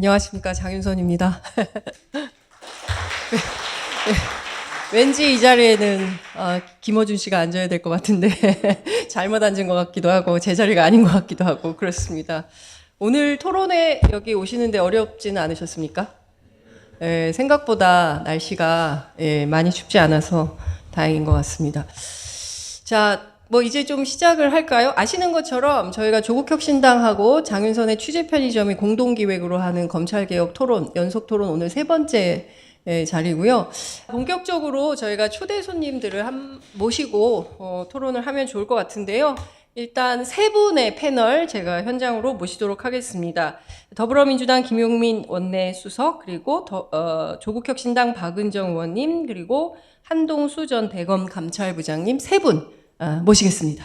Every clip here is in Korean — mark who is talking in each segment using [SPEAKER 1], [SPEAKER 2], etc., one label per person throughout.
[SPEAKER 1] 안녕하십니까, 장윤선입니다. 왠지 이 자리에는 김어준 씨가 앉아야 될 것 같은데 잘못 앉은 것 같기도 하고 제 자리가 아닌 것 같기도 하고 그렇습니다. 오늘 토론회 여기 오시는데 어렵지는 않으셨습니까? 생각보다 날씨가 많이 춥지 않아서 다행인 것 같습니다. 자, 뭐 이제 좀 시작을 할까요? 아시는 것처럼 저희가 조국혁신당하고 장윤선의 취재편의점이 공동기획으로 하는 검찰개혁 토론, 연속 토론 오늘 세 번째 자리고요. 본격적으로 저희가 초대 손님들을 모시고 토론을 하면 좋을 것 같은데요. 일단 세 분의 패널 제가 현장으로 모시도록 하겠습니다. 더불어민주당 김용민 원내수석, 그리고 조국혁신당 박은정 의원님, 그리고 한동수 전 대검 감찰부장님 세 분 모시겠습니다.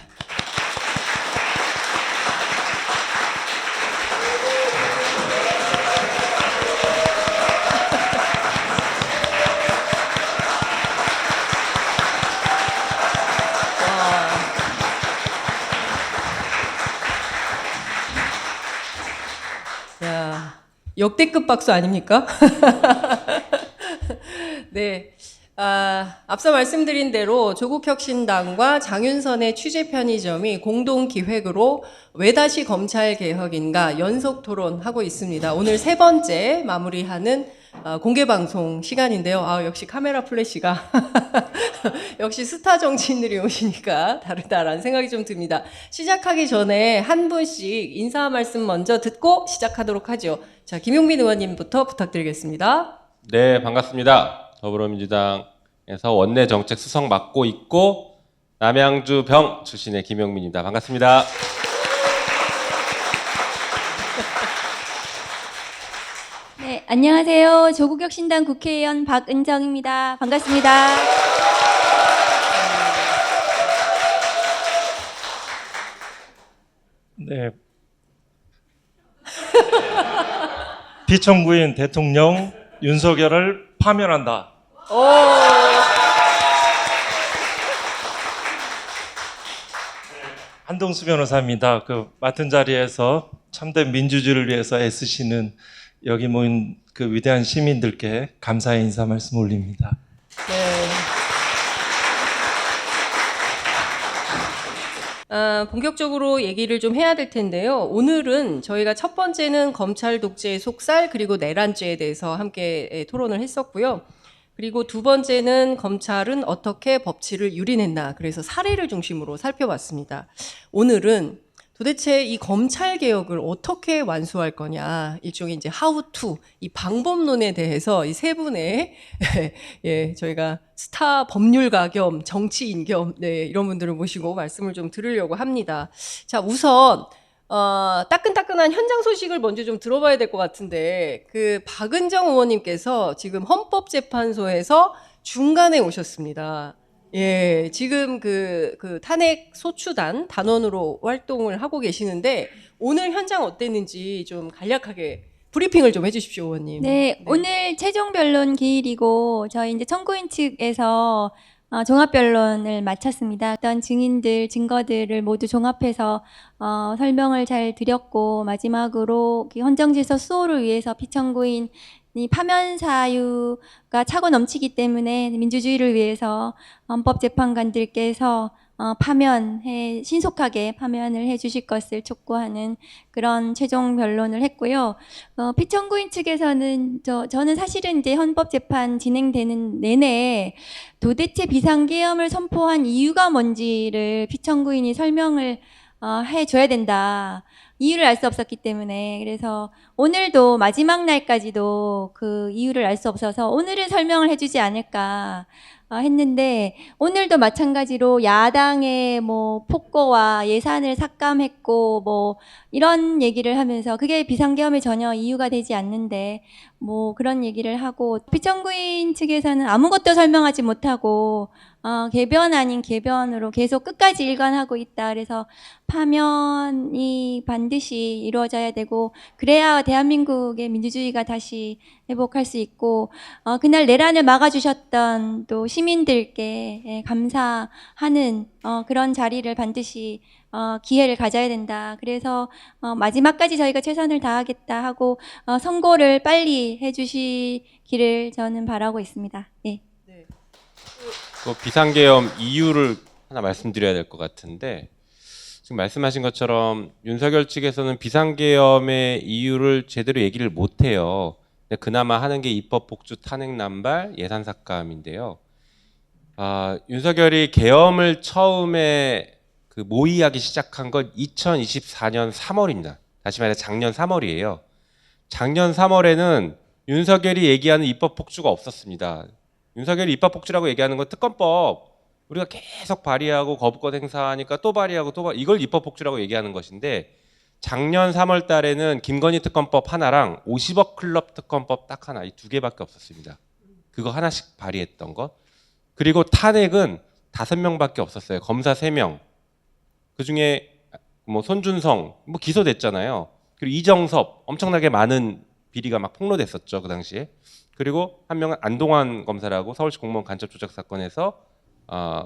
[SPEAKER 1] 야, 역대급 박수 아닙니까? 네. 앞서 말씀드린 대로 조국혁신당과 장윤선의 취재편의점이 공동기획으로 왜 다시 검찰개혁인가 연속토론하고 있습니다. 오늘 세 번째 마무리하는 공개방송 시간인데요. 역시 카메라 플래시가 역시 스타 정치인들이 오시니까 다르다라는 생각이 좀 듭니다. 시작하기 전에 한 분씩 인사 말씀 먼저 듣고 시작하도록 하죠. 자, 김용민 의원님부터 부탁드리겠습니다.
[SPEAKER 2] 네, 반갑습니다. 더불어민주당에서 원내 정책 수석 맡고 있고 남양주 병 출신의 김용민입니다. 반갑습니다.
[SPEAKER 3] 네, 안녕하세요. 조국혁신당 국회의원 박은정입니다. 반갑습니다.
[SPEAKER 4] 네. 피청구인 대통령 윤석열을 파면한다. 한동수 변호사입니다. 맡은 자리에서 참된 민주주의를 위해서 애쓰시는 여기 모인 그 위대한 시민들께 감사의 인사 말씀 올립니다.
[SPEAKER 1] 네. 본격적으로 얘기를 좀 해야 될 텐데요. 오늘은 저희가 첫 번째는 검찰 독재의 속살 그리고 내란죄에 대해서 함께 토론을 했었고요. 그리고 두 번째는 검찰은 어떻게 법치를 유린했나, 그래서 사례를 중심으로 살펴봤습니다. 오늘은 도대체 이 검찰 개혁을 어떻게 완수할 거냐, 일종의 이제 how to, 이 방법론에 대해서 이 세 분의 저희가 스타 법률가 겸 정치인 겸 이런 분들을 모시고 말씀을 좀 들으려고 합니다. 자, 우선 따끈따끈한 현장 소식을 먼저 좀 들어봐야 될 것 같은데, 그 박은정 의원님께서 지금 헌법재판소에서 중간에 오셨습니다. 예, 지금 그 탄핵 소추단 단원으로 활동을 하고 계시는데 오늘 현장 어땠는지 좀 간략하게 브리핑을 좀 해주십시오, 의원님.
[SPEAKER 3] 네, 오늘 최종 변론 기일이고 저희 이제 청구인 측에서 종합 변론을 마쳤습니다. 어떤 증인들, 증거들을 모두 종합해서 설명을 잘 드렸고, 마지막으로 헌정질서 수호를 위해서 피청구인 이 파면 사유가 차고 넘치기 때문에 민주주의를 위해서 헌법재판관들께서 신속하게 파면을 해주실 것을 촉구하는 그런 최종 변론을 했고요. 피청구인 측에서는 저는 사실은 이제 헌법재판 진행되는 내내 도대체 비상계엄을 선포한 이유가 뭔지를 피청구인이 설명을 해줘야 된다. 이유를 알 수 없었기 때문에, 그래서 오늘도 마지막 날까지도 그 이유를 알 수 없어서 오늘은 설명을 해주지 않을까 했는데, 오늘도 마찬가지로 야당의 뭐 폭거와 예산을 삭감했고 뭐 이런 얘기를 하면서 그게 비상계엄에 전혀 이유가 되지 않는데 뭐 그런 얘기를 하고, 피청구인 측에서는 아무것도 설명하지 못하고 개변 아닌 개변으로 계속 끝까지 일관하고 있다. 그래서 파면이 반드시 이루어져야 되고 그래야 대한민국의 민주주의가 다시 회복할 수 있고 그날 내란을 막아주셨던 또 시민들께 감사하는 그런 자리를 반드시 기회를 가져야 된다. 그래서 마지막까지 저희가 최선을 다하겠다 하고 선고를 빨리 해주시기를 저는 바라고 있습니다. 네.
[SPEAKER 2] 그 비상계엄 이유를 하나 말씀드려야 될 것 같은데 지금 말씀하신 것처럼 윤석열 측에서는 비상계엄의 이유를 제대로 얘기를 못해요. 근데 그나마 하는 게 입법복주 탄핵 남발 예산 삭감인데요. 윤석열이 계엄을 처음에 그 모의하기 시작한 건 2024년 3월입니다. 다시 말해 작년 3월이에요. 작년 3월에는 윤석열이 얘기하는 입법복주가 없었습니다. 윤석열이 입법복주라고 얘기하는 건 특검법 우리가 계속 발의하고 거부권 행사하니까 또 발의하고 이걸 입법복주라고 얘기하는 것인데 작년 3월 달에는 김건희 특검법 하나랑 50억 클럽 특검법 딱 하나 이 두 개밖에 없었습니다. 그거 하나씩 발의했던 것. 그리고 탄핵은 5명밖에 없었어요. 검사 3명. 그중에 뭐 손준성 뭐 기소됐잖아요. 그리고 이정섭 엄청나게 많은 비리가 막 폭로됐었죠 그 당시에. 그리고 한 명은 안동환 검사라고 서울시 공무원 간첩 조작 사건에서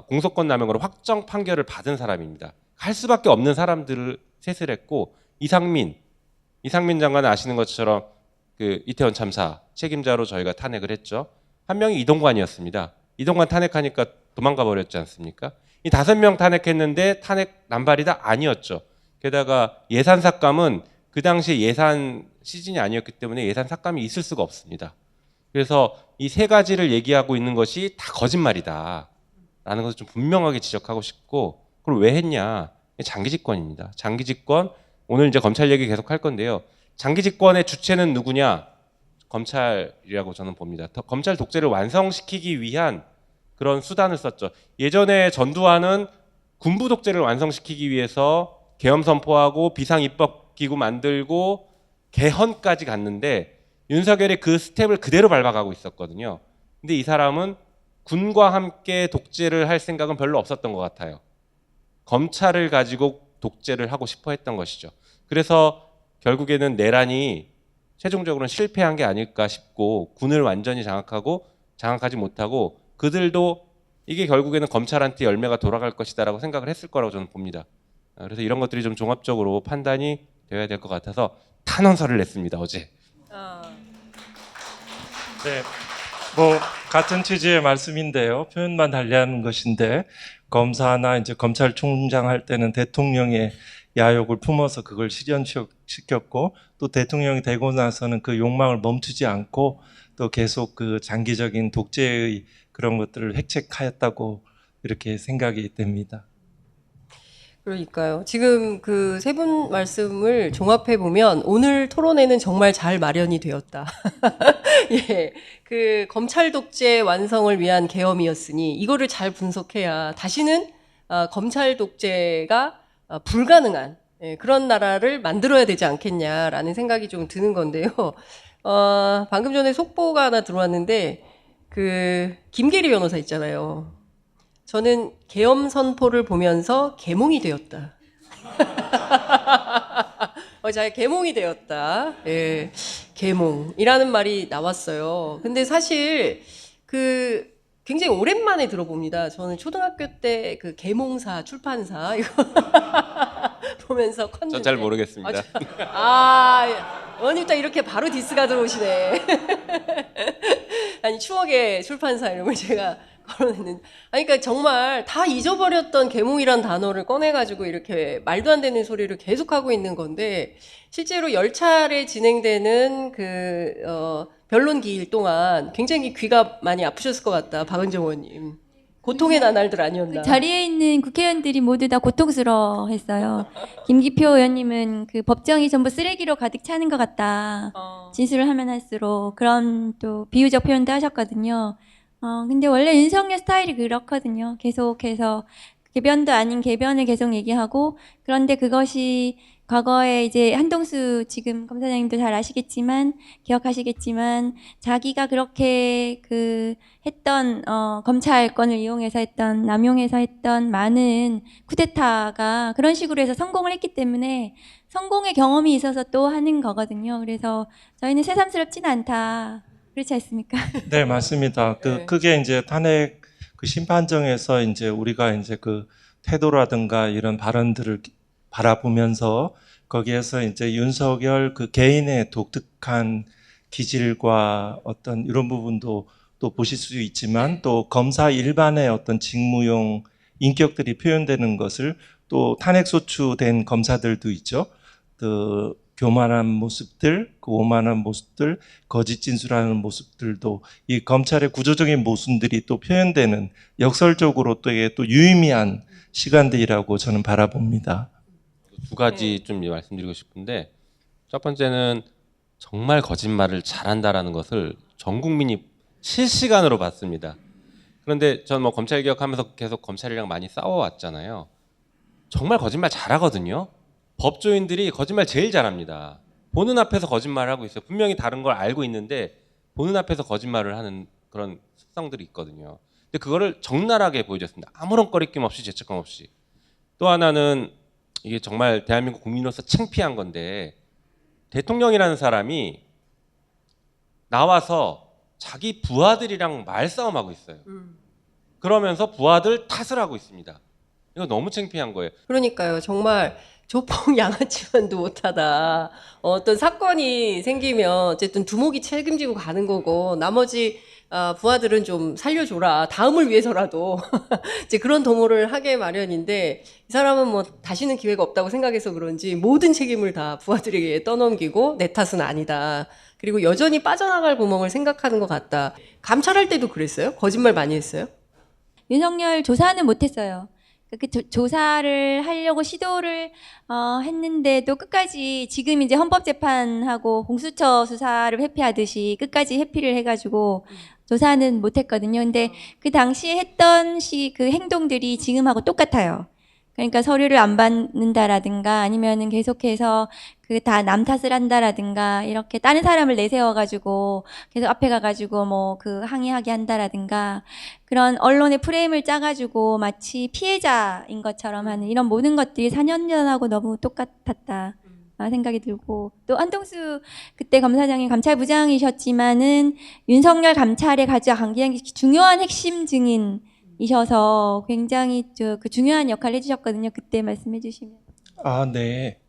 [SPEAKER 2] 공소권 남용으로 확정 판결을 받은 사람입니다. 할 수밖에 없는 사람들을 셋을 했고 이상민 장관은 아시는 것처럼 그 이태원 참사 책임자로 저희가 탄핵을 했죠. 한 명이 이동관이었습니다. 이동관 탄핵하니까 도망가 버렸지 않습니까? 이 5명 탄핵했는데 탄핵 남발이 다 아니었죠. 게다가 예산 삭감은 그 당시에 예산 시즌이 아니었기 때문에 예산 삭감이 있을 수가 없습니다. 그래서 이 3가지를 얘기하고 있는 것이 다 거짓말이다 라는 것을 좀 분명하게 지적하고 싶고 그걸 왜 했냐? 장기 집권입니다. 장기 집권 오늘 이제 검찰 얘기 계속 할 건데요. 장기 집권의 주체는 누구냐? 검찰이라고 저는 봅니다. 검찰 독재를 완성시키기 위한 그런 수단을 썼죠. 예전에 전두환은 군부 독재를 완성시키기 위해서 계엄 선포하고 비상입법기구 만들고 개헌까지 갔는데 윤석열이 그 스텝을 그대로 밟아가고 있었거든요. 근데 이 사람은 군과 함께 독재를 할 생각은 별로 없었던 것 같아요. 검찰을 가지고 독재를 하고 싶어 했던 것이죠. 그래서 결국에는 내란이 최종적으로는 실패한 게 아닐까 싶고 군을 완전히 장악하지 못하고 그들도 이게 결국에는 검찰한테 열매가 돌아갈 것이다라고 생각을 했을 거라고 저는 봅니다. 그래서 이런 것들이 좀 종합적으로 판단이 되어야 될 것 같아서 탄원서를 냈습니다 어제.
[SPEAKER 4] 네, 뭐 같은 취지의 말씀인데요. 표현만 달리하는 것인데 검사나 이제 검찰총장 할 때는 대통령의 야욕을 품어서 그걸 실현시켰고 또 대통령이 되고 나서는 그 욕망을 멈추지 않고 또 계속 그 장기적인 독재의 그런 것들을 획책하였다고 이렇게 생각이 됩니다.
[SPEAKER 1] 그러니까요. 지금 그 3분 말씀을 종합해 보면 오늘 토론회는 정말 잘 마련이 되었다. 예, 그 검찰 독재 완성을 위한 계엄이었으니 이거를 잘 분석해야 다시는 검찰 독재가 불가능한 그런 나라를 만들어야 되지 않겠냐라는 생각이 좀 드는 건데요. 방금 전에 속보가 하나 들어왔는데 그 김계리 변호사 있잖아요. 저는 계엄 선포를 보면서 계몽이 되었다. 잘 계몽이 되었다. 예, 계몽이라는 말이 나왔어요. 근데 사실 그 굉장히 오랜만에 들어봅니다. 저는 초등학교 때 그 계몽사 출판사 이거 보면서 컸는데.
[SPEAKER 2] 전 잘 모르겠습니다.
[SPEAKER 1] 원님 딱 이렇게 바로 디스가 들어오시네. 아니 추억의 출판사 이름을 제가 거론했는데, 그러니까 정말 다 잊어버렸던 계몽이란 단어를 꺼내가지고 이렇게 말도 안 되는 소리를 계속하고 있는 건데 실제로 10차례 진행되는 변론 기일 동안 굉장히 귀가 많이 아프셨을 것 같다, 박은정 의원님. 고통의 나날들 아니었나.
[SPEAKER 3] 그 자리에 있는 국회의원들이 모두 다 고통스러워했어요. 김기표 의원님은 그 법정이 전부 쓰레기로 가득 차는 것 같다. 진술을 하면 할수록 그런 또 비유적 표현도 하셨거든요. 근데 원래 윤석열 스타일이 그렇거든요. 계속해서 개변도 아닌 개변을 계속 얘기하고, 그런데 그것이 과거에 이제 한동수 지금 검사장님도 잘 아시겠지만, 기억하시겠지만, 자기가 그렇게 그 했던 검찰권을 이용해서 했던 남용해서 했던 많은 쿠데타가 그런 식으로 해서 성공을 했기 때문에 성공의 경험이 있어서 또 하는 거거든요. 그래서 저희는 새삼스럽지는 않다. 그렇지 않습니까?
[SPEAKER 4] 네, 맞습니다.
[SPEAKER 1] 네.
[SPEAKER 4] 그게 이제 탄핵 그 심판정에서 이제 우리가 이제 그 태도라든가 이런 발언들을 바라보면서 거기에서 이제 윤석열 그 개인의 독특한 기질과 어떤 이런 부분도 또 보실 수 있지만 또 검사 일반의 어떤 직무용 인격들이 표현되는 것을 또 탄핵 소추된 검사들도 있죠. 그 교만한 모습들, 그 오만한 모습들, 거짓 진술하는 모습들도 이 검찰의 구조적인 모순들이 또 표현되는 역설적으로 또 이게 또 유의미한 시간들이라고 저는 바라봅니다.
[SPEAKER 2] 두 가지 좀 말씀드리고 싶은데, 첫 번째는 정말 거짓말을 잘한다라는 것을 전 국민이 실시간으로 봤습니다. 그런데 전 뭐 검찰 개혁하면서 계속 검찰이랑 많이 싸워왔잖아요. 정말 거짓말 잘하거든요. 법조인들이 거짓말 제일 잘합니다. 보는 앞에서 거짓말을 하고 있어요. 분명히 다른 걸 알고 있는데 보는 앞에서 거짓말을 하는 그런 습성들이 있거든요. 근데 그거를 적나라하게 보여줬습니다. 아무런 꺼리낌 없이, 죄책감 없이. 또 하나는 이게 정말 대한민국 국민으로서 창피한 건데, 대통령이라는 사람이 나와서 자기 부하들이랑 말싸움하고 있어요. 그러면서 부하들 탓을 하고 있습니다. 이거 너무 창피한 거예요.
[SPEAKER 1] 그러니까요. 정말 조폭 양아치만도 못하다. 어떤 사건이 생기면 어쨌든 두목이 책임지고 가는 거고 나머지 부하들은 좀 살려줘라. 다음을 위해서라도 이제 그런 도모를 하게 마련인데 이 사람은 뭐 다시는 기회가 없다고 생각해서 그런지 모든 책임을 다 부하들에게 떠넘기고 내 탓은 아니다. 그리고 여전히 빠져나갈 구멍을 생각하는 것 같다. 감찰할 때도 그랬어요? 거짓말 많이 했어요?
[SPEAKER 3] 윤석열 조사는 못했어요. 조사를 하려고 시도를 했는데도 끝까지 지금 이제 헌법재판하고 공수처 수사를 회피하듯이 끝까지 회피를 해가지고 조사는 못했거든요. 근데 그 당시에 했던 그 행동들이 지금하고 똑같아요. 그러니까 서류를 안 받는다라든가 아니면은 계속해서 그 다 남 탓을 한다라든가 이렇게 다른 사람을 내세워가지고 계속 앞에 가가지고 뭐 그 항의하게 한다라든가 그런 언론의 프레임을 짜가지고 마치 피해자인 것처럼 하는 이런 모든 것들이 4년 전하고 너무 똑같았다 생각이 들고 또 한동수 그때 검사장이 감찰부장이셨지만은 윤석열 감찰에 가장 중요한 핵심 증인 이셔서 굉장히 그 중요한 역할을 해주셨거든요. 그때 말씀해 주시면.
[SPEAKER 4] 아, 네.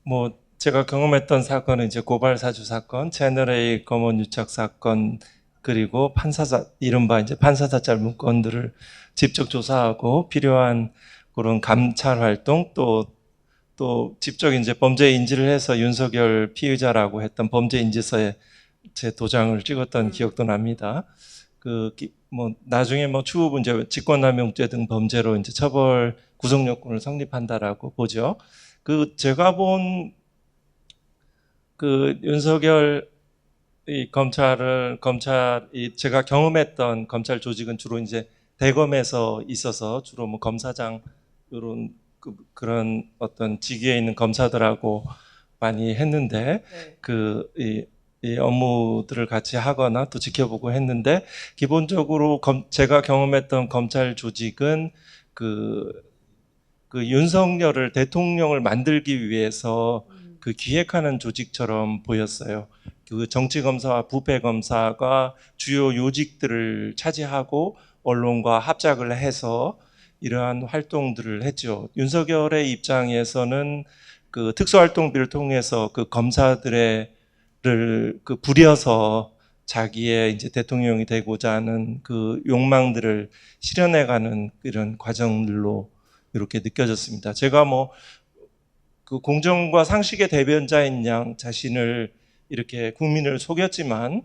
[SPEAKER 4] 뭐 제가 경험했던 사건은 이제 고발 사주 사건, 채널A 검언 유착 사건, 그리고 이른바 이제 판사사찰 문건들을 직접 조사하고 필요한 그런 감찰 활동 또 직접 이제 범죄 인지를 해서 윤석열 피의자라고 했던 범죄 인지서에 제 도장을 찍었던 기억도 납니다. 뭐 나중에 뭐 추후 이제 직권남용죄 등 범죄로 이제 처벌 구속 요건을 성립한다라고 보죠. 제가 본 윤석열 제가 경험했던 검찰 조직은 주로 이제 대검에서 있어서 주로 뭐 검사장 이런 그런 어떤 직위에 있는 검사들하고 많이 했는데
[SPEAKER 1] 네.
[SPEAKER 4] 이 업무들을 같이 하거나 또 지켜보고 했는데 기본적으로 제가 경험했던 검찰 조직은 그 윤석열을 대통령을 만들기 위해서 기획하는 조직처럼 보였어요. 정치검사와 부패검사가 주요 요직들을 차지하고 언론과 합작을 해서 이러한 활동들을 했죠. 윤석열의 입장에서는 특수활동비를 통해서 검사들을 부려서 자기의 이제 대통령이 되고자 하는 욕망들을 실현해가는 이런 과정들로 이렇게 느껴졌습니다. 제가 뭐 공정과 상식의 대변자인 양 자신을 이렇게 국민을 속였지만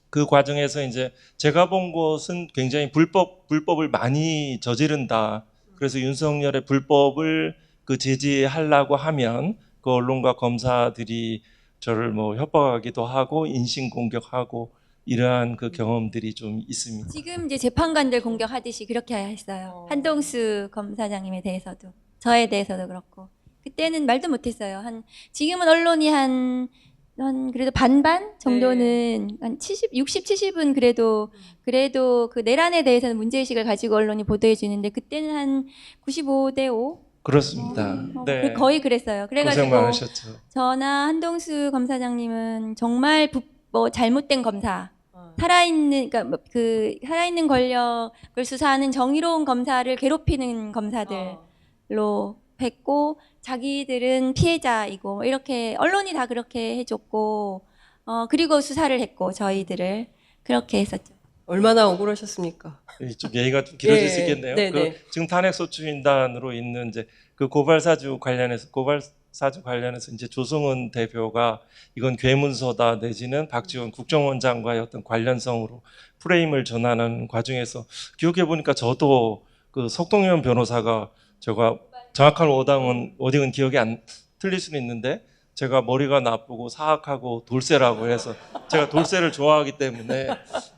[SPEAKER 4] 그 과정에서 이제 제가 본 것은 굉장히 불법을 많이 저지른다. 그래서 윤석열의 불법을 제지하려고 하면 언론과 검사들이 저를 뭐 협박하기도 하고 인신공격하고 이러한 경험들이 좀 있습니다.
[SPEAKER 3] 지금 이제 재판관들 공격하듯이 그렇게 했어요. 한동수 검사장님에 대해서도 저에 대해서도 그렇고 그때는 말도 못했어요. 지금은 언론이 한 한 그래도 반반 정도는 한 70, 60, 70은 그래도 그 내란에 대해서는 문제의식을 가지고 언론이 보도해 주는데 그때는 한 95대 5?
[SPEAKER 4] 그렇습니다. 네.
[SPEAKER 3] 거의 그랬어요.
[SPEAKER 4] 고생
[SPEAKER 3] 그래가지고
[SPEAKER 4] 많으셨죠.
[SPEAKER 3] 저나 한동수 검사장님은 정말 잘못된 검사,
[SPEAKER 1] 어.
[SPEAKER 3] 그러니까 그 살아있는 권력을 수사하는 정의로운 검사를 괴롭히는 검사들로 했고 자기들은 피해자이고 뭐 이렇게 언론이 다 그렇게 해줬고 그리고 수사를 했고 저희들을 그렇게 했었죠.
[SPEAKER 1] 얼마나 억울하셨습니까?
[SPEAKER 4] 좀 얘기가 좀 길어질
[SPEAKER 1] 네,
[SPEAKER 4] 수 있겠네요.
[SPEAKER 1] 네,
[SPEAKER 4] 그
[SPEAKER 1] 네.
[SPEAKER 4] 지금 탄핵소추인단으로 있는 이제 그 고발사주 관련해서 이제 조성은 대표가 이건 괴문서다 내지는 박지원 국정원장과의 어떤 관련성으로 프레임을 전하는 과정에서 기억해 보니까 저도 그 석동현 변호사가 제가 정확한 워딩은 기억이 안 틀릴 수는 있는데 제가 머리가 나쁘고 사악하고 돌쇠라고 해서 제가 돌쇠를 좋아하기 때문에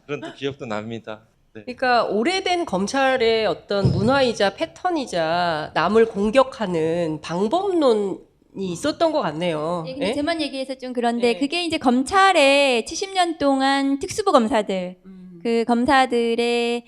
[SPEAKER 4] 그런 또 기억도 납니다. 네.
[SPEAKER 1] 그러니까 오래된 검찰의 어떤 문화이자 패턴이자 남을 공격하는 방법론이 있었던 것 같네요.
[SPEAKER 3] 근데
[SPEAKER 1] 예?
[SPEAKER 3] 저만 얘기해서 좀 그런데
[SPEAKER 1] 네.
[SPEAKER 3] 그게 이제 검찰의 70년 동안 특수부 검사들 그 검사들의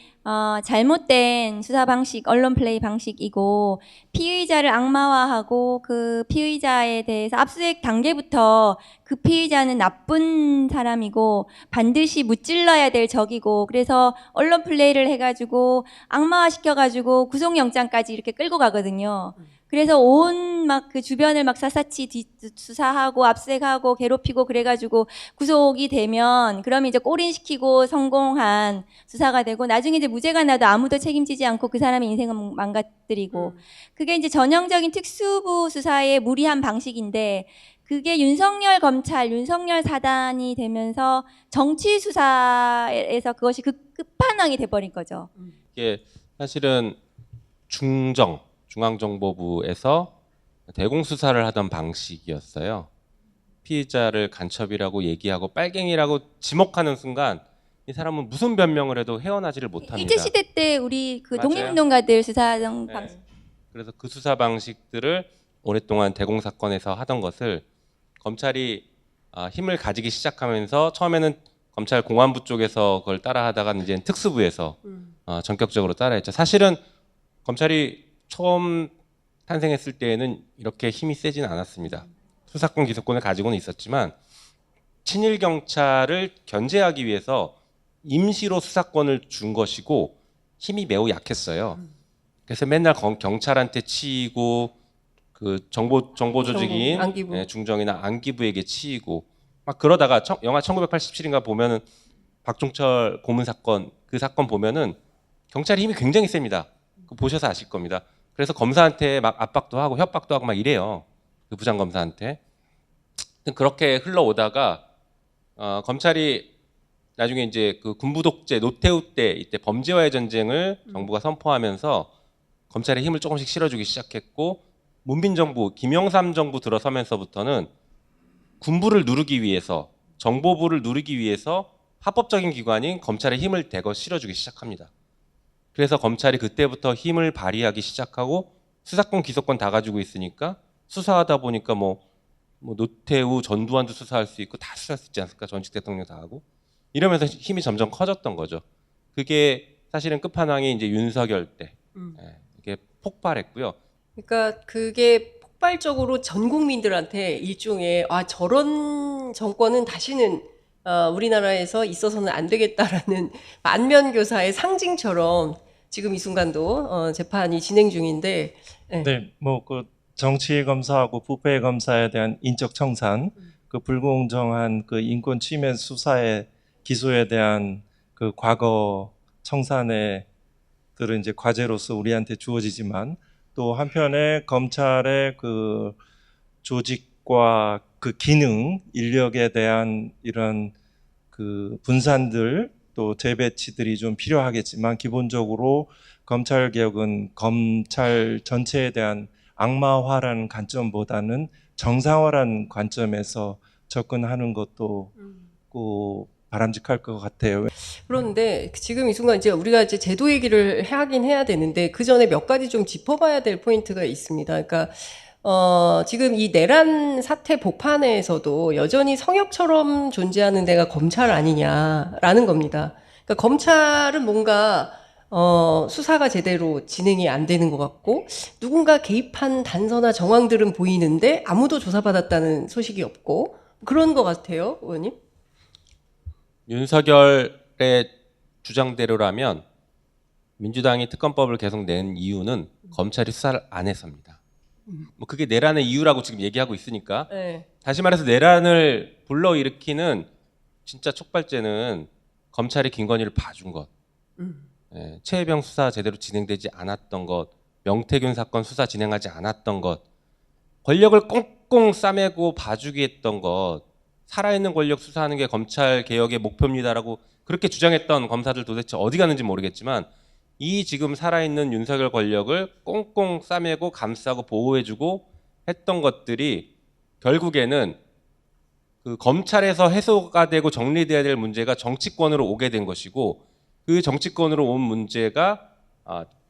[SPEAKER 3] 잘못된 수사 방식, 언론 플레이 방식이고 피의자를 악마화하고 그 피의자에 대해서 압수수색 단계부터 그 피의자는 나쁜 사람이고 반드시 무찔러야 될 적이고 그래서 언론 플레이를 해가지고 악마화 시켜가지고 구속영장까지 이렇게 끌고 가거든요. 그래서 온 막 그 주변을 막 샅샅이 수사하고 압수수색하고 괴롭히고 그래가지고 구속이 되면 그러면 이제 꼬린시키고 성공한 수사가 되고 나중에 이제 무죄가 나도 아무도 책임지지 않고 그 사람의 인생을 망가뜨리고 그게 이제 전형적인 특수부 수사의 무리한 방식인데 그게 윤석열 검찰, 윤석열 사단이 되면서 정치 수사에서 그것이 끝판왕이 돼버린 거죠.
[SPEAKER 2] 이게 사실은 중앙정보부에서 대공수사를 하던 방식이었어요. 피의자를 간첩이라고 얘기하고 빨갱이라고 지목하는 순간 이 사람은 무슨 변명을 해도 헤어나지를 못합니다.
[SPEAKER 3] 일제시대 때 우리 그
[SPEAKER 2] 맞아요.
[SPEAKER 3] 독립운동가들 수사하던
[SPEAKER 2] 네.
[SPEAKER 3] 방식.
[SPEAKER 2] 그래서 그 수사 방식들을 오랫동안 대공사건에서 하던 것을 검찰이 힘을 가지기 시작하면서 처음에는 검찰 공안부 쪽에서 그걸 따라하다가 이제 특수부에서 전격적으로 따라했죠. 사실은 검찰이 처음 탄생했을 때에는 이렇게 힘이 세지는 않았습니다. 수사권 기소권을 가지고는 있었지만 친일 경찰을 견제하기 위해서 임시로 수사권을 준 것이고 힘이 매우 약했어요. 그래서 맨날 경찰한테 치이고 그 정보 조직인
[SPEAKER 1] 안기부.
[SPEAKER 2] 예, 중정이나 안기부에게 치이고 막 그러다가 영화 1987인가 보면은 박종철 고문 사건 그 사건 보면은 경찰의 힘이 굉장히 셉니다. 그거 보셔서 아실 겁니다. 그래서 검사한테 막 압박도 하고 협박도 하고 막 이래요. 그 부장 검사한테. 그렇게 흘러오다가 검찰이 나중에 이제 그 군부 독재 노태우 때 이때 범죄와의 전쟁을 정부가 선포하면서 검찰의 힘을 조금씩 실어주기 시작했고 문민정부 김영삼 정부 들어서면서부터는 군부를 누르기 위해서 정보부를 누르기 위해서 합법적인 기관인 검찰의 힘을 대거 실어주기 시작합니다. 그래서 검찰이 그때부터 힘을 발휘하기 시작하고 수사권 기소권 다 가지고 있으니까 수사하다 보니까 뭐 노태우 전두환도 수사할 수 있고 다 수사할 수 있지 않습니까? 전직 대통령 다 하고 이러면서 힘이 점점 커졌던 거죠. 그게 사실은 끝판왕이 이제 윤석열 때 이게 폭발했고요.
[SPEAKER 1] 그러니까 그게 폭발적으로 전 국민들한테 일종의 저런 정권은 다시는 우리나라에서 있어서는 안 되겠다라는 만면교사의 상징처럼 지금 이 순간도 재판이 진행 중인데
[SPEAKER 4] 네, 뭐 그 정치 검사하고 부패 검사에 대한 인적 청산, 그 불공정한 그 인권 침해 수사의 기소에 대한 그 과거 청산의 들은 이제 과제로서 우리한테 주어지지만 또 한편에 검찰의 그 조직과 그 기능, 인력에 대한 이런 그 분산들 또 재배치들이 좀 필요하겠지만 기본적으로 검찰 개혁은 검찰 전체에 대한 악마화라는 관점보다는 정상화라는 관점에서 접근하는 것도 꼭 바람직할 것 같아요.
[SPEAKER 1] 그런데 지금 이 순간 이제 우리가 이제 제도 얘기를 하긴 해야 되는데 그 전에 몇 가지 좀 짚어봐야 될 포인트가 있습니다. 그러니까 지금 이 내란 사태 복판에서도 여전히 성역처럼 존재하는 데가 검찰 아니냐라는 겁니다. 그러니까 검찰은 뭔가 수사가 제대로 진행이 안 되는 것 같고 누군가 개입한 단서나 정황들은 보이는데 아무도 조사받았다는 소식이 없고 그런 것 같아요, 의원님.
[SPEAKER 2] 윤석열의 주장대로라면 민주당이 특검법을 계속 낸 이유는 검찰이 수사를 안 해서입니다. 뭐 그게 내란의 이유라고 지금 얘기하고 있으니까
[SPEAKER 1] 네.
[SPEAKER 2] 다시 말해서 내란을 불러일으키는 진짜 촉발제는 검찰이 김건희를 봐준 것, 최혜병 수사 제대로 진행되지 않았던 것, 명태균 사건 수사 진행하지 않았던 것, 권력을 꽁꽁 싸매고 봐주기 했던 것, 살아있는 권력 수사하는 게 검찰 개혁의 목표입니다라고 그렇게 주장했던 검사들 도대체 어디 갔는지 모르겠지만 이 지금 살아있는 윤석열 권력을 꽁꽁 싸매고 감싸고 보호해주고 했던 것들이 결국에는 그 검찰에서 해소가 되고 정리돼야 될 문제가 정치권으로 오게 된 것이고 그 정치권으로 온 문제가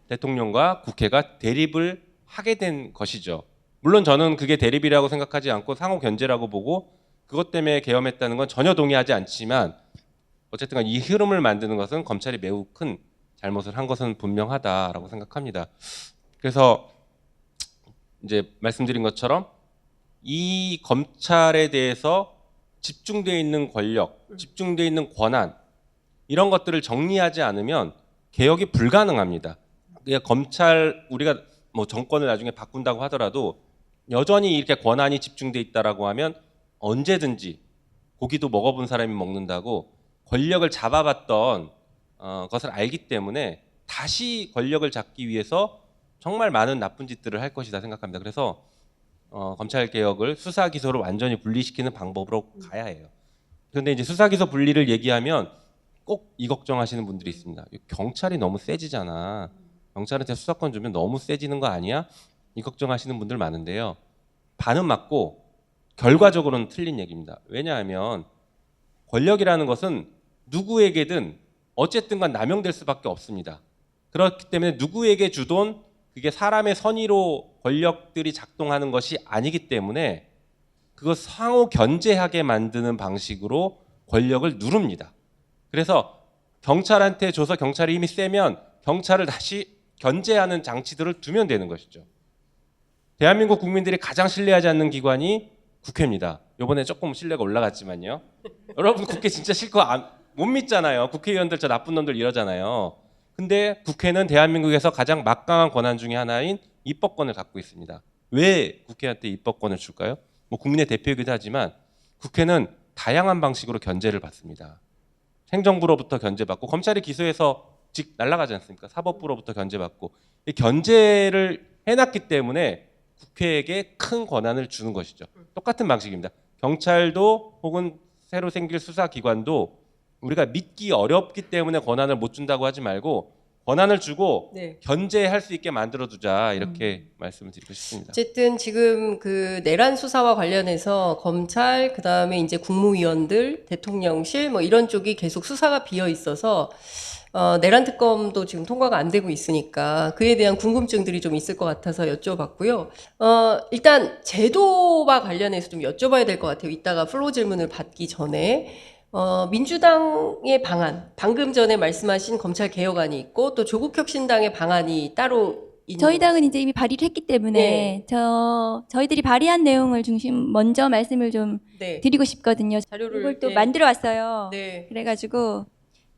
[SPEAKER 2] 대통령과 국회가 대립을 하게 된 것이죠. 물론 저는 그게 대립이라고 생각하지 않고 상호 견제라고 보고 그것 때문에 계엄했다는 건 전혀 동의하지 않지만 어쨌든 이 흐름을 만드는 것은 검찰이 매우 큰 잘못을 한 것은 분명하다라고 생각합니다. 그래서 이제 말씀드린 것처럼 이 검찰에 대해서 집중되어 있는 권력, 집중되어 있는 권한 이런 것들을 정리하지 않으면 개혁이 불가능합니다. 그러니까 검찰 우리가 뭐 정권을 나중에 바꾼다고 하더라도 여전히 이렇게 권한이 집중돼 있다라고 하면 언제든지 고기도 먹어본 사람이 먹는다고 권력을 잡아봤던 것을 알기 때문에 다시 권력을 잡기 위해서 정말 많은 나쁜 짓들을 할 것이다 생각합니다. 그래서 검찰 개혁을 수사 기소를 완전히 분리시키는 방법으로 가야 해요. 그런데 이제 수사 기소 분리를 얘기하면 꼭 이 걱정하시는 분들이 있습니다. 경찰이 너무 세지잖아. 경찰한테 수사권 주면 너무 세지는 거 아니야? 이 걱정하시는 분들 많은데요. 반은 맞고 결과적으로는 틀린 얘기입니다. 왜냐하면 권력이라는 것은 누구에게든 어쨌든 간 남용될 수밖에 없습니다. 그렇기 때문에 누구에게 주던 그게 사람의 선의로 권력들이 작동하는 것이 아니기 때문에 그것 상호 견제하게 만드는 방식으로 권력을 누릅니다. 그래서 경찰한테 줘서 경찰이 힘이 세면 경찰을 다시 견제하는 장치들을 두면 되는 것이죠. 대한민국 국민들이 가장 신뢰하지 않는 기관이 국회입니다. 이번에 조금 신뢰가 올라갔지만요. 여러분 국회 진짜 싫고 못 믿잖아요. 국회의원들 저 나쁜 놈들 이러잖아요. 근데 국회는 대한민국에서 가장 막강한 권한 중에 하나인 입법권을 갖고 있습니다. 왜 국회한테 입법권을 줄까요? 뭐 국민의 대표이기도 하지만 국회는 다양한 방식으로 견제를 받습니다. 행정부로부터 견제받고 검찰이 기소해서 직 날아가지 않습니까? 사법부로부터 견제받고 이 견제를 해놨기 때문에 국회에게 큰 권한을 주는 것이죠. 똑같은 방식입니다. 경찰도 혹은 새로 생길 수사기관도 우리가 믿기 어렵기 때문에 권한을 못 준다고 하지 말고 권한을 주고
[SPEAKER 1] 네.
[SPEAKER 2] 견제할 수 있게 만들어두자 이렇게 말씀을 드리고 싶습니다.
[SPEAKER 1] 어쨌든 지금 그 내란 수사와 관련해서 검찰 그다음에 이제 국무위원들, 대통령실 뭐 이런 쪽이 계속 수사가 비어 있어서 내란 특검도 지금 통과가 안 되고 있으니까 그에 대한 궁금증들이 좀 있을 것 같아서 여쭤봤고요. 일단 제도와 관련해서 좀 여쭤봐야 될 것 같아요. 이따가 플로우 질문을 받기 전에. 민주당의 방안, 방금 전에 말씀하신 검찰 개혁안이 있고 또 조국혁신당의 방안이 따로 있는
[SPEAKER 3] 저희 당은 이제 이미 발의를 했기 때문에 저희들이 발의한 내용을 중심 먼저 말씀을 좀
[SPEAKER 1] 네.
[SPEAKER 3] 드리고 싶거든요.
[SPEAKER 1] 자료를
[SPEAKER 3] 이걸 또
[SPEAKER 1] 네.
[SPEAKER 3] 만들어 왔어요.
[SPEAKER 1] 네.
[SPEAKER 3] 그래가지고